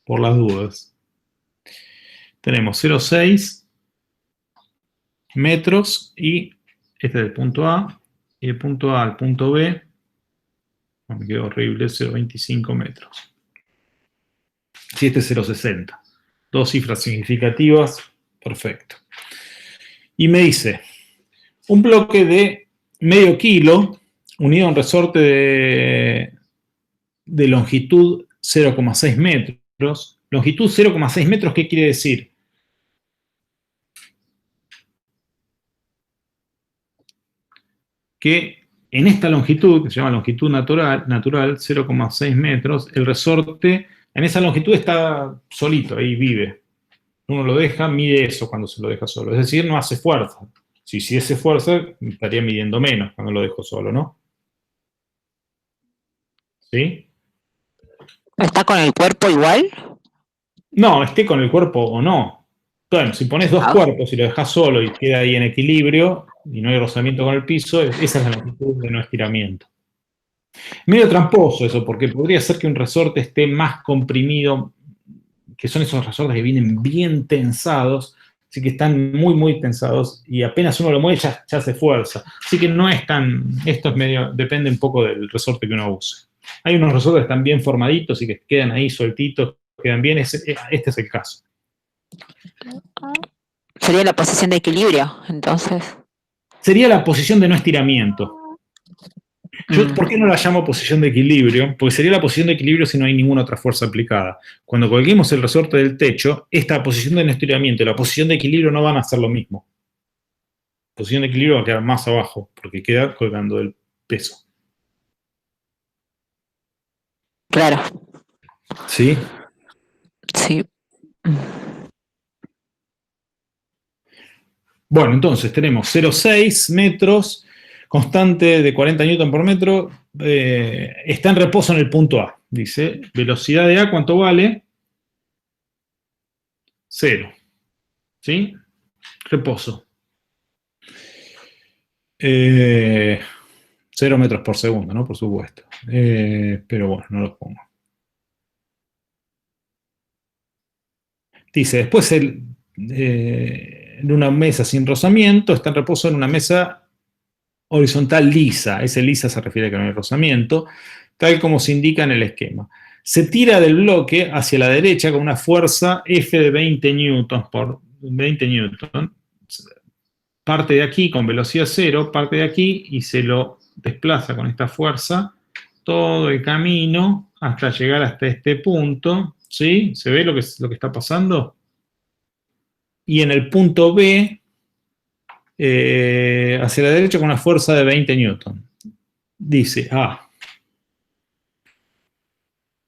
por las dudas. Tenemos 0,6 metros y este es el punto A. Y del punto A al punto B, me quedó horrible, 0,25 metros. Si este es 0,60. 2 cifras significativas, perfecto. Y me dice, un bloque de medio kilo unido a un resorte de longitud 0,6 metros. Longitud 0,6 metros, ¿qué quiere decir? Que en esta longitud, que se llama longitud natural 0,6 metros, el resorte en esa longitud está solito, ahí vive. Uno lo deja, mide eso cuando se lo deja solo. Es decir, no hace fuerza. Si hiciese fuerza, estaría midiendo menos cuando lo dejo solo, ¿no? ¿Sí? ¿Está con el cuerpo igual? No, esté con el cuerpo o no. Bueno, si pones dos cuerpos y lo dejas solo y queda ahí en equilibrio y no hay rozamiento con el piso, esa es la longitud de no estiramiento. Medio tramposo eso, porque podría ser que un resorte esté más comprimido, que son esos resortes que vienen bien tensados, así que están muy, muy tensados y apenas uno lo mueve ya hace fuerza. Así que no es tan, esto es medio, depende un poco del resorte que uno use. Hay unos resortes que están bien formaditos y que quedan ahí sueltitos, quedan bien, este es el caso. Sería la posición de equilibrio, entonces. Sería la posición de no estiramiento. Yo, ¿por qué no la llamo posición de equilibrio? Porque sería la posición de equilibrio si no hay ninguna otra fuerza aplicada. Cuando colguemos el resorte del techo, esta posición de no estiramiento y la posición de equilibrio no van a ser lo mismo. La posición de equilibrio va a quedar más abajo, porque queda colgando el peso. Claro. ¿Sí? Sí. Bueno, entonces tenemos 0,6 metros, constante de 40 newton por metro, está en reposo en el punto A. Dice, velocidad de A, ¿cuánto vale? 0. ¿Sí? Reposo. 0 metros por segundo, ¿no? Por supuesto. Pero bueno, no lo pongo. Dice, después en una mesa sin rozamiento, está en reposo en una mesa horizontal lisa. Ese lisa se refiere a que no hay rozamiento, tal como se indica en el esquema. Se tira del bloque hacia la derecha con una fuerza F de 20 newtons por 20 newtons. Parte de aquí con velocidad 0, parte de aquí y se lo desplaza con esta fuerza todo el camino hasta llegar hasta este punto. ¿Sí? ¿Se ve lo que está pasando? Y en el punto B, hacia la derecha con una fuerza de 20 newtons. Dice,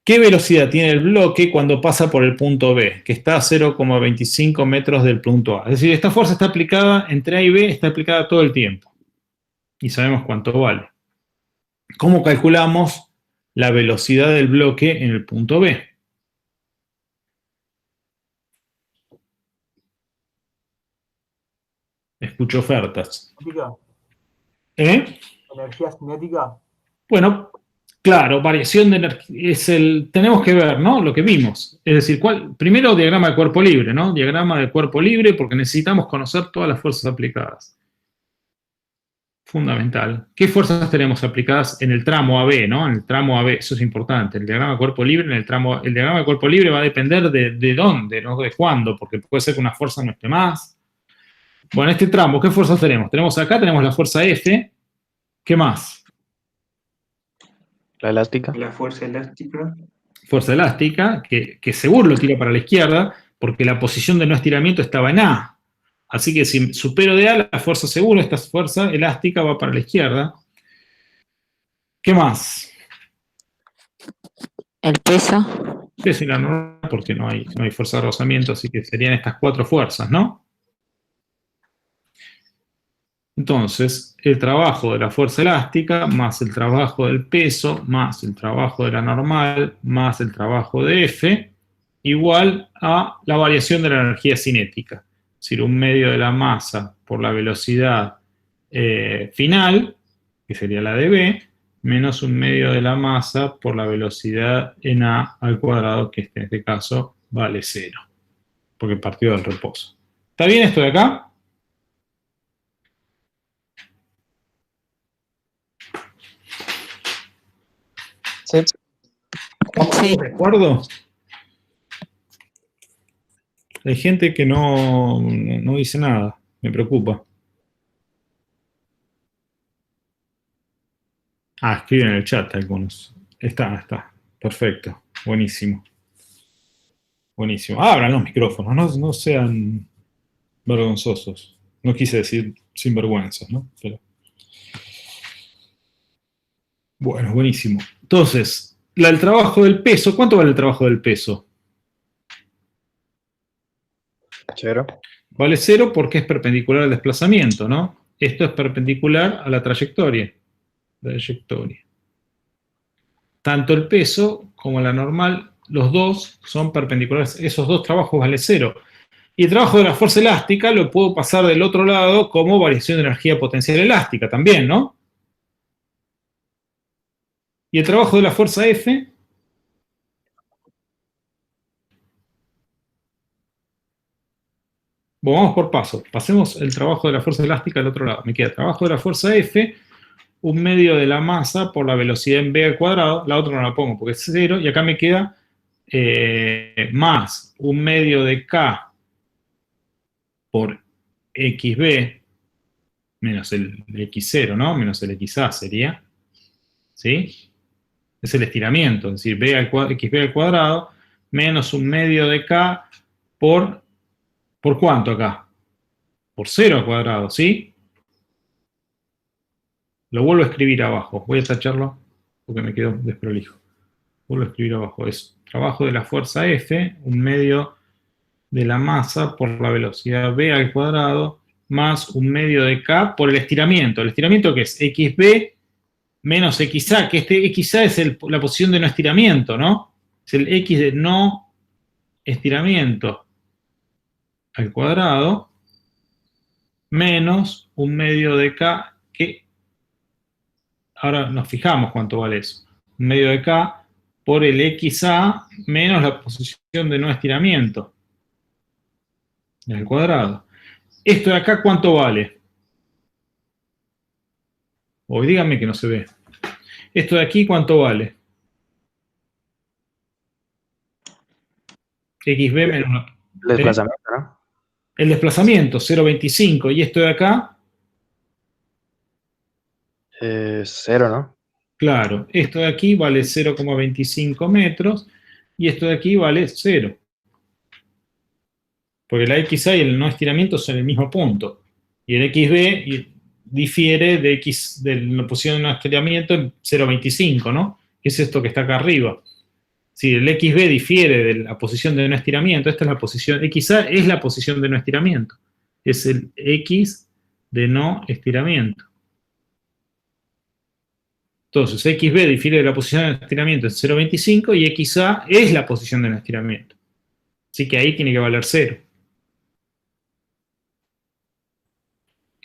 ¿qué velocidad tiene el bloque cuando pasa por el punto B? Que está a 0,25 metros del punto A. Es decir, esta fuerza está aplicada entre A y B, está aplicada todo el tiempo. Y sabemos cuánto vale. ¿Cómo calculamos la velocidad del bloque en el punto B? Escucho ofertas. ¿Energía cinética? Bueno, claro, variación de energía. Tenemos que ver, ¿no? Lo que vimos. Es decir, primero diagrama de cuerpo libre, ¿no? Diagrama de cuerpo libre porque necesitamos conocer todas las fuerzas aplicadas. Fundamental. ¿Qué fuerzas tenemos aplicadas en el tramo AB, ¿no? En el tramo AB, eso es importante. El diagrama de cuerpo libre el diagrama de cuerpo libre va a depender de dónde, no de cuándo, porque puede ser que una fuerza no esté más. Bueno, en este tramo, ¿qué fuerzas tenemos? Tenemos la fuerza F. ¿Qué más? La elástica. La fuerza elástica. Fuerza elástica, que seguro lo tira para la izquierda, porque la posición de no estiramiento estaba en A. Así que si supero de A, la fuerza seguro, esta fuerza elástica va para la izquierda. ¿Qué más? El peso. Peso y la normal, porque no hay fuerza de rozamiento, así que serían estas 4 fuerzas, ¿no? Entonces, el trabajo de la fuerza elástica, más el trabajo del peso, más el trabajo de la normal, más el trabajo de F, igual a la variación de la energía cinética. Es decir, un medio de la masa por la velocidad final, que sería la de B, menos un medio de la masa por la velocidad en A al cuadrado, que en este caso vale 0, porque partió del reposo. ¿Está bien esto de acá? Sí. Sí. ¿De acuerdo? Hay gente que no dice nada, me preocupa. Escriben en el chat algunos. Está. Perfecto. Buenísimo. Buenísimo. Abran los micrófonos, no sean vergonzosos. No quise decir sinvergüenzas, ¿no? Pero... Bueno, buenísimo. Entonces, el trabajo del peso, ¿cuánto vale el trabajo del peso? 0. Vale 0 porque es perpendicular al desplazamiento, ¿no? Esto es perpendicular a la trayectoria. Tanto el peso como la normal los dos son perpendiculares, esos dos trabajos vale 0. Y el trabajo de la fuerza elástica lo puedo pasar del otro lado como variación de energía potencial elástica también, ¿no? Y el trabajo de la fuerza F, bueno, vamos por paso. Pasemos el trabajo de la fuerza elástica al otro lado. Me queda el trabajo de la fuerza F, un medio de la masa por la velocidad en v al cuadrado. La otra no la pongo porque es 0. Y acá me queda más un medio de k por xb menos el x0, ¿no? Menos el xa sería. ¿Sí? Es el estiramiento. Es decir, xb al cuadrado menos un medio de k por... ¿Por cuánto acá? Por 0 al cuadrado, ¿sí? Lo vuelvo a escribir abajo. Voy a tacharlo porque me quedó desprolijo. Vuelvo a escribir abajo. Es trabajo de la fuerza F, un medio de la masa por la velocidad v al cuadrado, más un medio de k por el estiramiento. ¿El estiramiento qué es? xb menos xa, que este xa es la posición de no estiramiento, ¿no? Es el x de no estiramiento al cuadrado, menos un medio de k, que ahora nos fijamos cuánto vale eso. Un medio de k por el xa menos la posición de no estiramiento al cuadrado. Esto de acá, ¿cuánto vale? O díganme que no se ve. Esto de aquí, ¿cuánto vale? XB menos... El desplazamiento, ¿no? El desplazamiento, 0,25. ¿Y esto de acá? 0, ¿no? Claro, esto de aquí vale 0,25 metros y esto de aquí vale 0. Porque la XA y el no estiramiento son el mismo punto. Y el XB difiere de la posición de no estiramiento en 0,25, ¿no? Que es esto que está acá arriba. Si el XB difiere de la posición de no estiramiento, esta es la posición, XA es la posición de no estiramiento. Es el X de no estiramiento. Entonces, XB difiere de la posición de estiramiento en 0,25 y XA es la posición de no estiramiento. Así que ahí tiene que valer 0.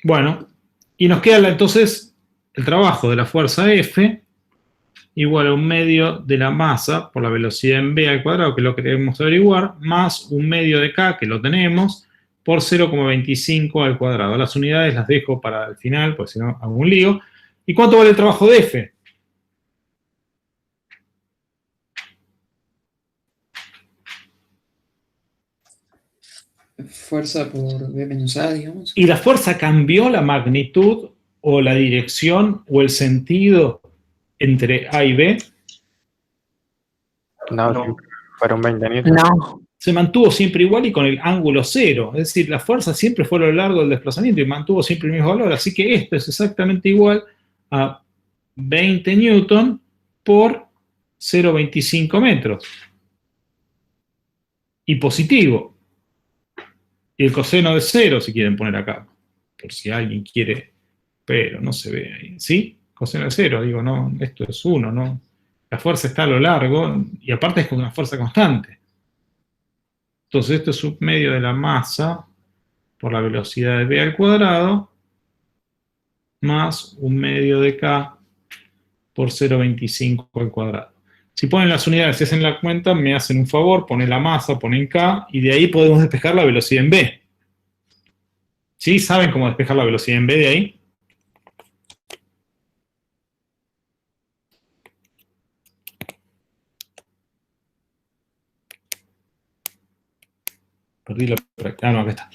Bueno, y nos queda entonces el trabajo de la fuerza F igual a un medio de la masa por la velocidad en v al cuadrado, que lo queremos averiguar, más un medio de k, que lo tenemos, por 0,25 al cuadrado. Las unidades las dejo para el final, porque si no hago un lío. ¿Y cuánto vale el trabajo de F? Fuerza por V menos A, digamos. ¿Y la fuerza cambió la magnitud o la dirección o el sentido entre A y B? No, fueron 20 newtons. No. Se mantuvo siempre igual y con el ángulo 0. Es decir, la fuerza siempre fue a lo largo del desplazamiento y mantuvo siempre el mismo valor. Así que esto es exactamente igual a 20 newton por 0,25 metros. Y positivo. Y el coseno de 0, si quieren poner acá. Por si alguien quiere, pero no se ve ahí. ¿Sí? Coseno de 0, digo, no, esto es 1, ¿no? La fuerza está a lo largo, y aparte es con una fuerza constante. Entonces esto es un medio de la masa por la velocidad de v al cuadrado, más un medio de k por 0,25 al cuadrado. Si ponen las unidades y hacen la cuenta, me hacen un favor, ponen la masa, ponen k, y de ahí podemos despejar la velocidad en v. ¿Sí? ¿Saben cómo despejar la velocidad en v de ahí? Perdí la práctica. Ah, no, acá está.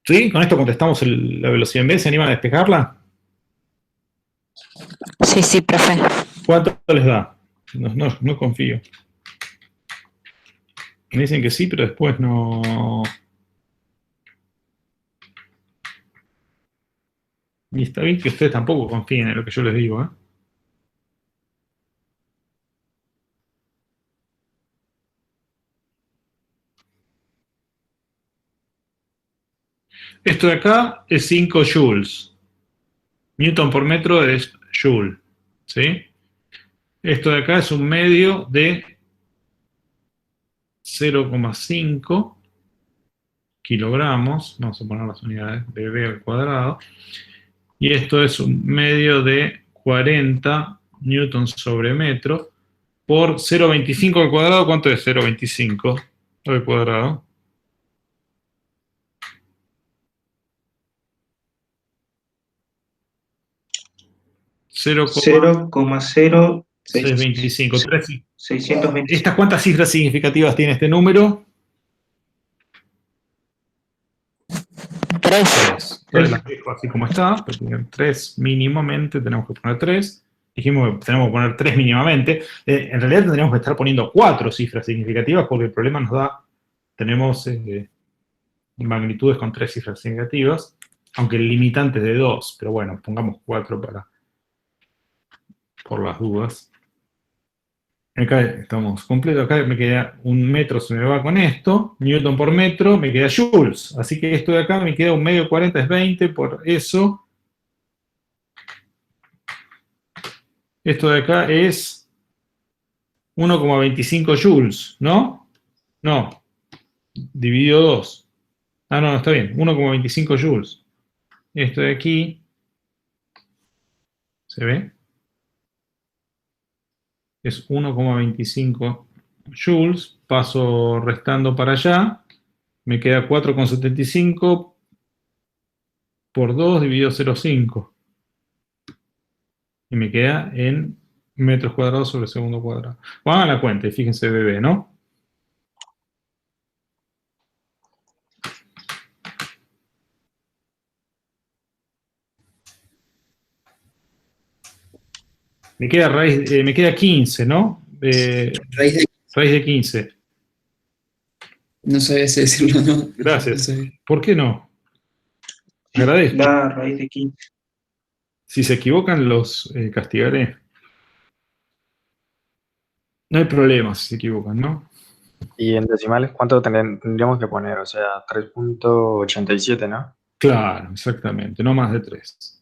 ¿Sí? Con esto contestamos la velocidad en v. ¿Se animan a despejarla? Sí, profe. ¿Cuánto les da? No confío. Me dicen que sí, pero después no... Y está bien que ustedes tampoco confíen en lo que yo les digo, ¿eh? Esto de acá es 5 joules. Newton por metro es joule, ¿sí? Esto de acá es un medio de 0,5 kilogramos. Vamos a poner las unidades de B al cuadrado. Y esto es un medio de 40 newtons sobre metro por 0,25 al cuadrado. ¿Cuánto es 0,25 al cuadrado? Cero 0,0625. 625. ¿Estas cuántas cifras significativas tiene este número? 3. Entonces las dejo así como está, pero tienen 3 mínimamente, tenemos que poner 3. Dijimos que tenemos que poner 3 mínimamente. En realidad tendríamos que estar poniendo 4 cifras significativas porque el problema nos da, tenemos magnitudes con 3 cifras significativas, aunque el limitante es de 2, pero bueno, pongamos 4 por las dudas. Acá estamos completos, acá me queda un metro, se me va con esto, newton por metro, me queda joules, así que esto de acá me queda un medio 40 es 20, por eso esto de acá es 1,25 joules, ¿no? No, dividido 2. Ah, no, está bien, 1,25 joules. Esto de aquí, ¿se ve? Es 1,25 joules, paso restando para allá, me queda 4,75 por 2 dividido 0,5. Y me queda en metros cuadrados sobre segundo cuadrado. Hagan la cuenta y fíjense BB, ¿no? Me queda 15, ¿no? Raíz de 15. No sabía si decirlo, ¿no? Gracias. No sabía. ¿Por qué no? Agradezco. Da raíz de 15. Si se equivocan, los castigaré. No hay problema si se equivocan, ¿no? Y en decimales, ¿cuánto tendríamos que poner? O sea, 3.87, ¿no? Claro, exactamente, no más de 3.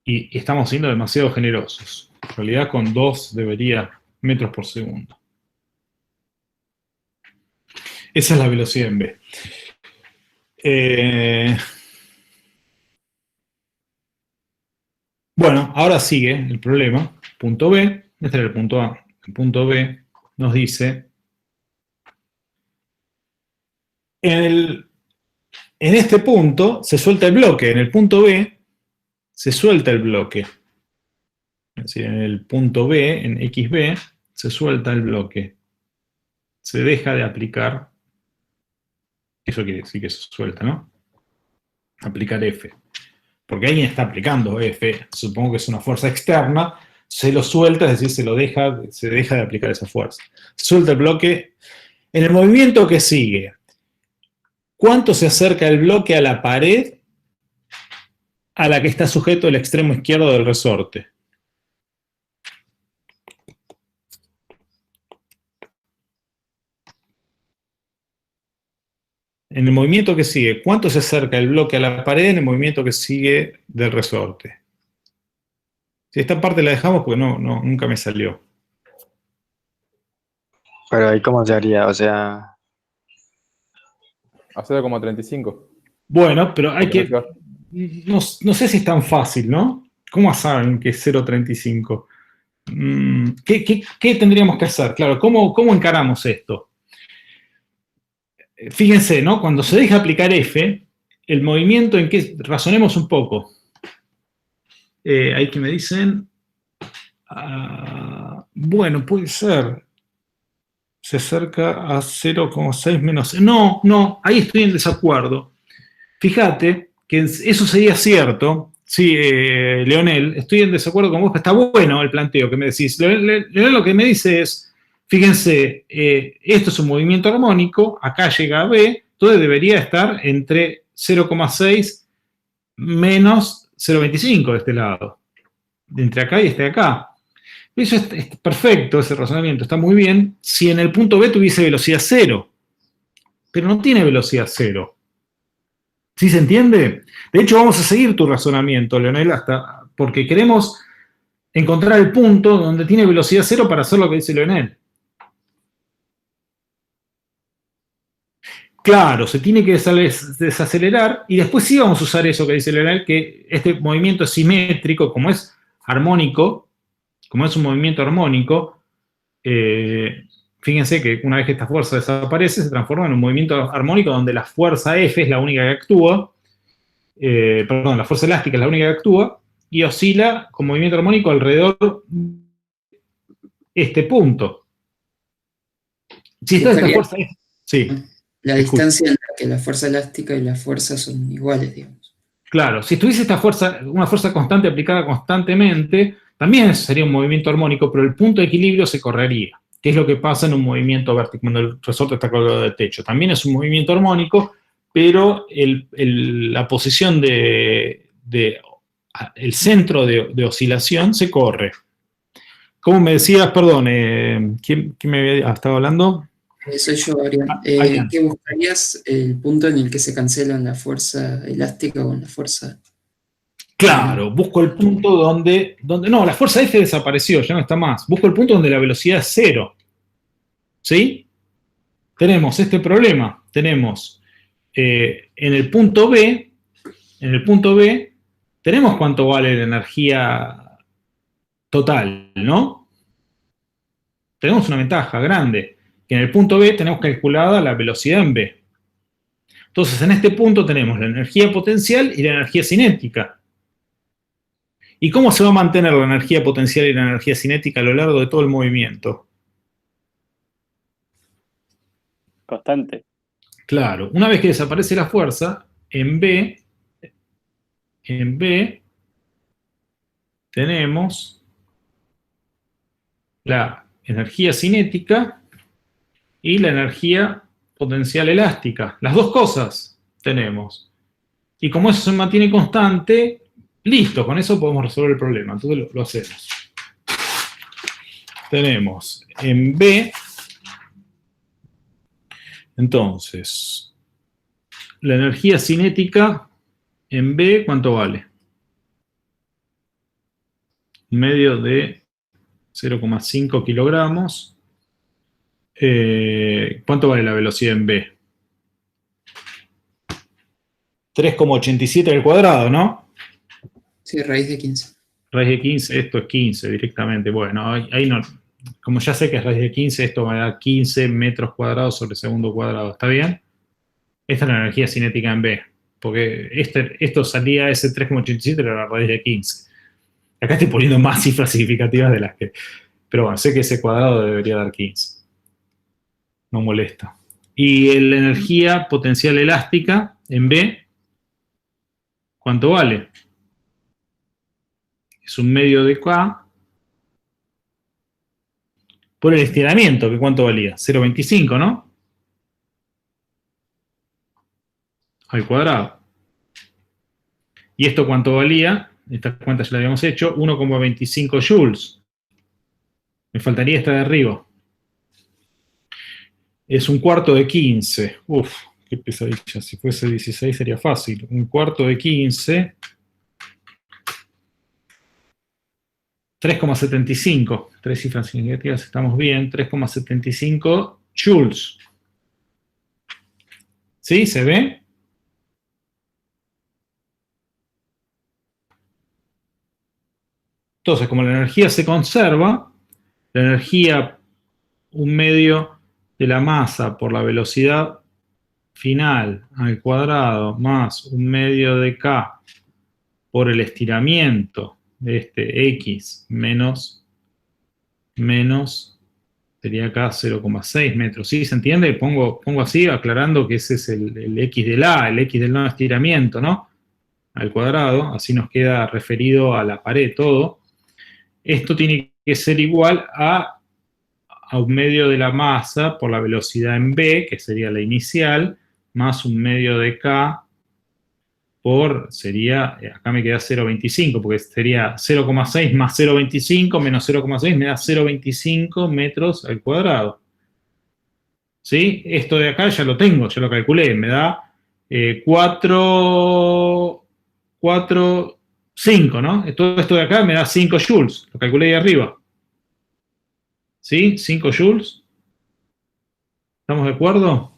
Y estamos siendo demasiado generosos. En realidad con 2 debería metros por segundo. Esa es la velocidad en B. Bueno, ahora sigue el problema. Punto B, este era el punto A. El punto B nos dice, en este punto se suelta el bloque, en el punto B se suelta el bloque. Es decir, en el punto B, en XB, se suelta el bloque. Se deja de aplicar, eso quiere decir que se suelta, ¿no? Aplicar F. Porque alguien está aplicando F, supongo que es una fuerza externa, se lo suelta, es decir, se deja de aplicar esa fuerza. Se suelta el bloque. En el movimiento que sigue, ¿cuánto se acerca el bloque a la pared a la que está sujeto el extremo izquierdo del resorte? En el movimiento que sigue, ¿cuánto se acerca el bloque a la pared en el movimiento que sigue del resorte? Si esta parte la dejamos porque nunca me salió. Pero ahí, ¿cómo se haría? O sea, A 0,35. Bueno, pero hay que... No sé si es tan fácil, ¿no? ¿Cómo saben que es 0,35? ¿Qué tendríamos que hacer? Claro, ¿cómo encaramos esto? Fíjense, ¿no? Cuando se deja aplicar F, el movimiento en que... Razonemos un poco. Hay que me dicen... bueno, puede ser... Se acerca a 0,6 menos... No, ahí estoy en desacuerdo. Fíjate que eso sería cierto. Sí, Leonel, estoy en desacuerdo con vos, pero está bueno el planteo que me decís. Leonel lo que me dice es, fíjense, esto es un movimiento armónico, acá llega a B, entonces debería estar entre 0,6 menos 0,25 de este lado. Entre acá y acá. Eso es perfecto, ese razonamiento, está muy bien, si en el punto B tuviese velocidad 0. Pero no tiene velocidad 0. ¿Sí se entiende? De hecho, vamos a seguir tu razonamiento, Leonel, porque queremos encontrar el punto donde tiene velocidad cero para hacer lo que dice Leonel. Claro, se tiene que desacelerar y después sí vamos a usar eso que dice Leonel, que este movimiento es simétrico, como es armónico, como es un movimiento armónico, fíjense que una vez que esta fuerza desaparece, se transforma en un movimiento armónico donde la fuerza F es la única que actúa, la fuerza elástica es la única que actúa, y oscila con movimiento armónico alrededor de este punto. Si esta fuerza F, sí. La distancia en la que la fuerza elástica y la fuerza son iguales, digamos. Claro, si estuviese esta fuerza, una fuerza constante aplicada constantemente, también sería un movimiento armónico, pero el punto de equilibrio se correría, que es lo que pasa en un movimiento vertical, cuando el resorte está colgado del techo. También es un movimiento armónico, pero la posición el centro de oscilación se corre. ¿Cómo me decías, perdón, quién me había estado hablando? Soy yo, Adrián. ¿Qué buscarías? ¿El punto en el que se cancelan la fuerza elástica con la fuerza? Claro, busco el punto donde no, la fuerza F desapareció, ya no está más. Busco el punto donde la velocidad es cero. ¿Sí? Tenemos este problema. Tenemos en el punto B, tenemos cuánto vale la energía total, ¿no? Tenemos una ventaja grande. Que en el punto B tenemos calculada la velocidad en B. Entonces, en este punto tenemos la energía potencial y la energía cinética. ¿Y cómo se va a mantener la energía potencial y la energía cinética a lo largo de todo el movimiento? Constante. Claro, una vez que desaparece la fuerza, en B tenemos la energía cinética y la energía potencial elástica. Las dos cosas tenemos. Y como eso se mantiene constante, listo, con eso podemos resolver el problema. Entonces lo hacemos. Tenemos en B, entonces, la energía cinética en B, ¿cuánto vale? Medio de 0,5 kilogramos. ¿Cuánto vale la velocidad en B? 3,87 al cuadrado, ¿no? Sí, raíz de 15. Raíz de 15, esto es 15 directamente. Bueno, ahí no. Como ya sé que es raíz de 15, esto me da 15 metros cuadrados sobre segundo cuadrado. ¿Está bien? Esta es la energía cinética en B. Porque esto salía, ese 3,87 era la raíz de 15. Acá estoy poniendo más cifras significativas de las que... Pero bueno, sé que ese cuadrado debería dar 15. No molesta. Y la energía potencial elástica en B, ¿cuánto vale? Es un medio de K por el estiramiento, que ¿cuánto valía? 0,25, ¿no? Al cuadrado. ¿Y esto cuánto valía? Esta cuenta ya la habíamos hecho, 1,25 joules. Me faltaría esta de arriba. Es un cuarto de 15. Uf, qué pesadilla. Si fuese 16 sería fácil. Un cuarto de 15. 3,75. Tres cifras significativas, estamos bien. 3,75 joules. ¿Sí? ¿Se ve? Entonces, como la energía se conserva, la energía, un medio de la masa por la velocidad final al cuadrado más un medio de K por el estiramiento de este X menos sería acá 0,6 metros. ¿Sí? ¿Se entiende? Pongo así, aclarando que ese es el X del A, el X del no estiramiento, ¿no? Al cuadrado, así nos queda referido a la pared todo. Esto tiene que ser igual a un medio de la masa por la velocidad en B, que sería la inicial, más un medio de K sería, acá me queda 0,25, porque sería 0,6 más 0,25 menos 0,6 me da 0,25 metros al cuadrado. ¿Sí? Esto de acá ya lo tengo, ya lo calculé, me da 4 5, ¿no? Todo esto de acá me da 5 joules. Lo calculé ahí arriba. ¿Sí? 5 joules. ¿Estamos de acuerdo?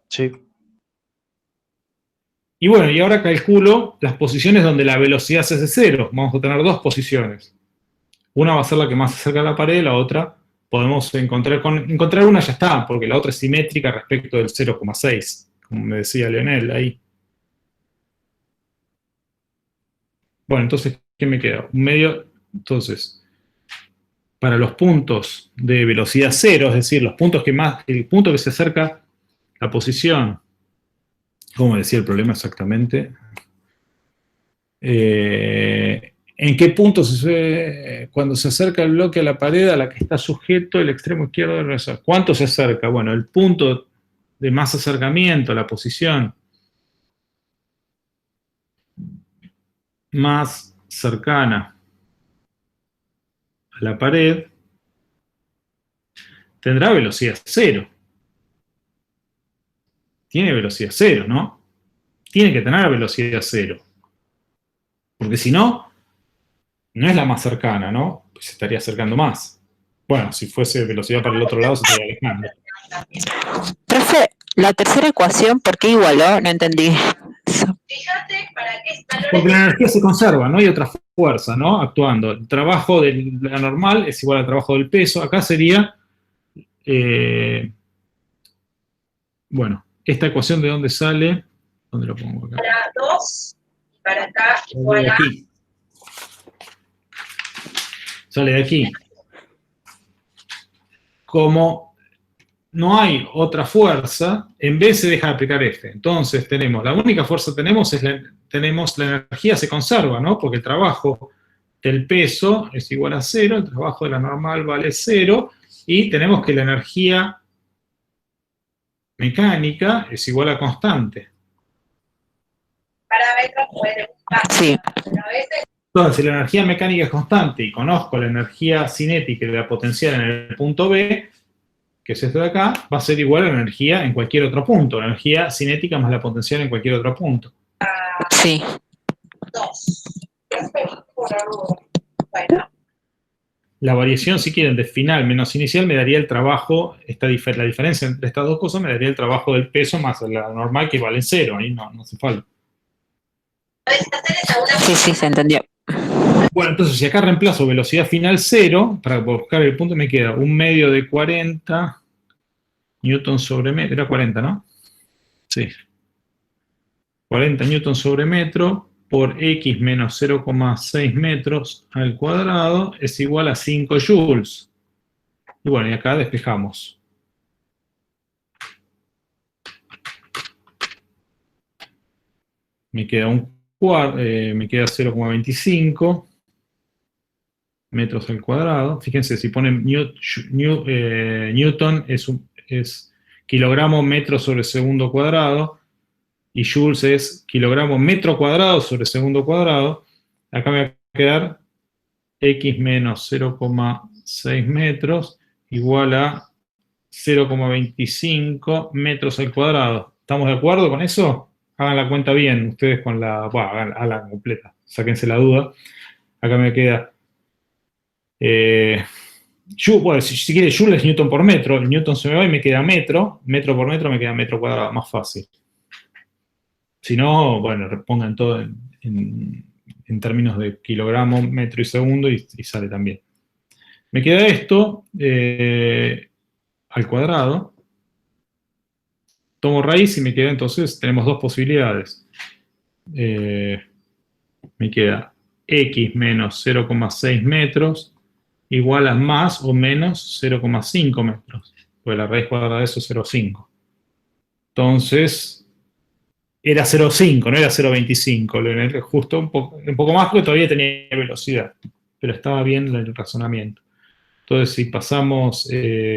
Sí. Y bueno, y ahora calculo las posiciones donde la velocidad se hace 0. Vamos a tener dos posiciones. Una va a ser la que más se acerca a la pared, la otra podemos encontrar una ya está, porque la otra es simétrica respecto del 0,6, como me decía Leonel ahí. Bueno, entonces, ¿qué me queda? Un medio, entonces, para los puntos de velocidad 0, es decir, los puntos el punto que se acerca a la posición, ¿cómo decía el problema exactamente? ¿En qué punto cuando se acerca el bloque a la pared a la que está sujeto el extremo izquierdo del resort? ¿Cuánto se acerca? Bueno, el punto de más acercamiento a la posición más cercana a la pared tendrá velocidad 0. Tiene velocidad 0, ¿no? Tiene que tener velocidad 0. Porque si no, no es la más cercana, ¿no? Pues se estaría acercando más. Bueno, si fuese velocidad para el otro lado, se estaría alejando. Profe, la tercera ecuación, ¿por qué igualó? No entendí. Porque la energía se conserva, no hay otra fuerza, ¿no? Actuando. El trabajo de la normal es igual al trabajo del peso. Acá sería, bueno, esta ecuación de dónde sale, ¿dónde lo pongo acá? Para 2 y para acá igual a... Aquí. Sale de aquí. Como no hay otra fuerza, en vez se deja de aplicar F. Entonces tenemos, la única fuerza que tenemos es la energía se conserva, ¿no? Porque el trabajo del peso es igual a 0, el trabajo de la normal vale 0, y tenemos que la energía mecánica es igual a constante. Parámetros puede buscar. Sí. Pero a veces... Entonces, si la energía mecánica es constante y conozco la energía cinética de la potencial en el punto B, que es esto de acá, va a ser igual a la energía en cualquier otro punto. La energía cinética más la potencial en cualquier otro punto. Sí. 2. Bueno. La variación, si quieren, de final menos inicial me daría el trabajo, la diferencia entre estas dos cosas me daría el trabajo del peso más la normal que vale 0. Ahí no hace falta. Sí, sí, se entendió. Bueno, entonces si acá reemplazo velocidad final 0, para buscar el punto me queda un medio de 40 newton sobre metro. Era 40, ¿no? Sí. 40 newton sobre metro por x menos 0,6 metros al cuadrado es igual a 5 joules. Y bueno, y acá despejamos. Me queda me queda 0,25 metros al cuadrado. Fíjense, si ponen Newton es kilogramo metro sobre segundo cuadrado, y joules es kilogramo metro cuadrado sobre segundo cuadrado. Acá me va a quedar x menos 0,6 metros igual a 0,25 metros al cuadrado. ¿Estamos de acuerdo con eso? Hagan la cuenta bien, ustedes con la... Bueno, hagan completa, sáquense la duda. Acá me queda... bueno, si quiere joule es newton por metro, el newton se me va y me queda metro por metro me queda metro cuadrado, más fácil. Si no, bueno, pongan todo en términos de kilogramo, metro y segundo y sale también. Me queda esto al cuadrado. Tomo raíz y me queda entonces, tenemos dos posibilidades. Me queda x menos 0,6 metros igual a más o menos 0,5 metros. Pues la raíz cuadrada de eso es 0,5. Entonces, era 0,5, no era 0,25. Justo un poco más porque todavía tenía velocidad. Pero estaba bien el razonamiento. Entonces, si pasamos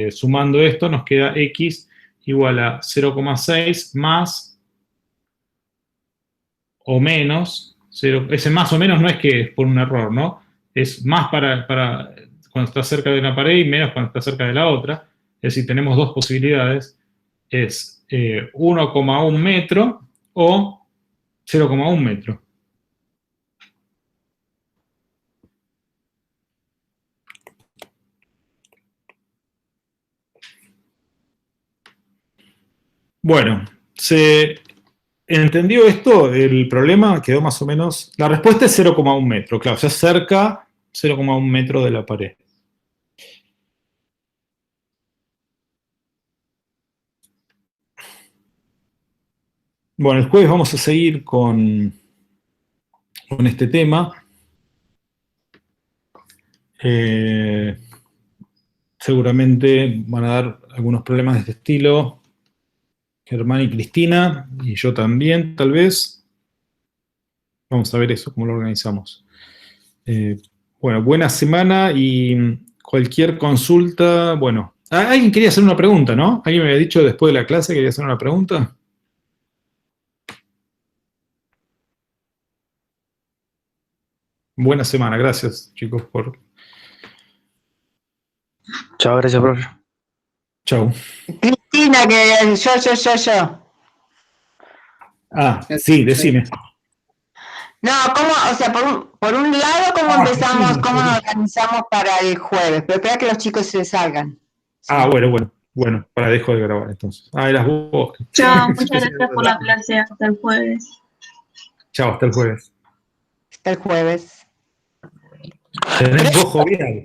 sumando esto, nos queda x igual a 0,6 más o menos. Ese más o menos no es que es por un error, ¿no? Es más para cuando está cerca de una pared y menos cuando está cerca de la otra. Es decir, tenemos dos posibilidades. Es 1,1 metro o 0,1 metro. Bueno, ¿se entendió esto? El problema quedó más o menos... La respuesta es 0,1 metro, claro, o sea, cerca 0,1 metro de la pared. Bueno, el jueves vamos a seguir con este tema. Seguramente van a dar algunos problemas de este estilo. Germán y Cristina, y yo también, tal vez. Vamos a ver eso, cómo lo organizamos. Bueno, buena semana y cualquier consulta, bueno. Alguien quería hacer una pregunta, ¿no? Alguien me había dicho después de la clase que quería hacer una pregunta. Buena semana, gracias, chicos, por... Chao, gracias, profe. Chau. Cristina, que yo. Ah, sí, decime. No, ¿cómo? O sea, por un lado, ¿cómo empezamos, sí, cómo sí. nos organizamos para el jueves? Pero espera que los chicos se salgan. Ah, bueno, para dejo de grabar entonces. Ah, eras vos. Chao, muchas gracias por la clase. Hasta el jueves. Chao, hasta el jueves. Hasta el jueves. Tenés voz jovial.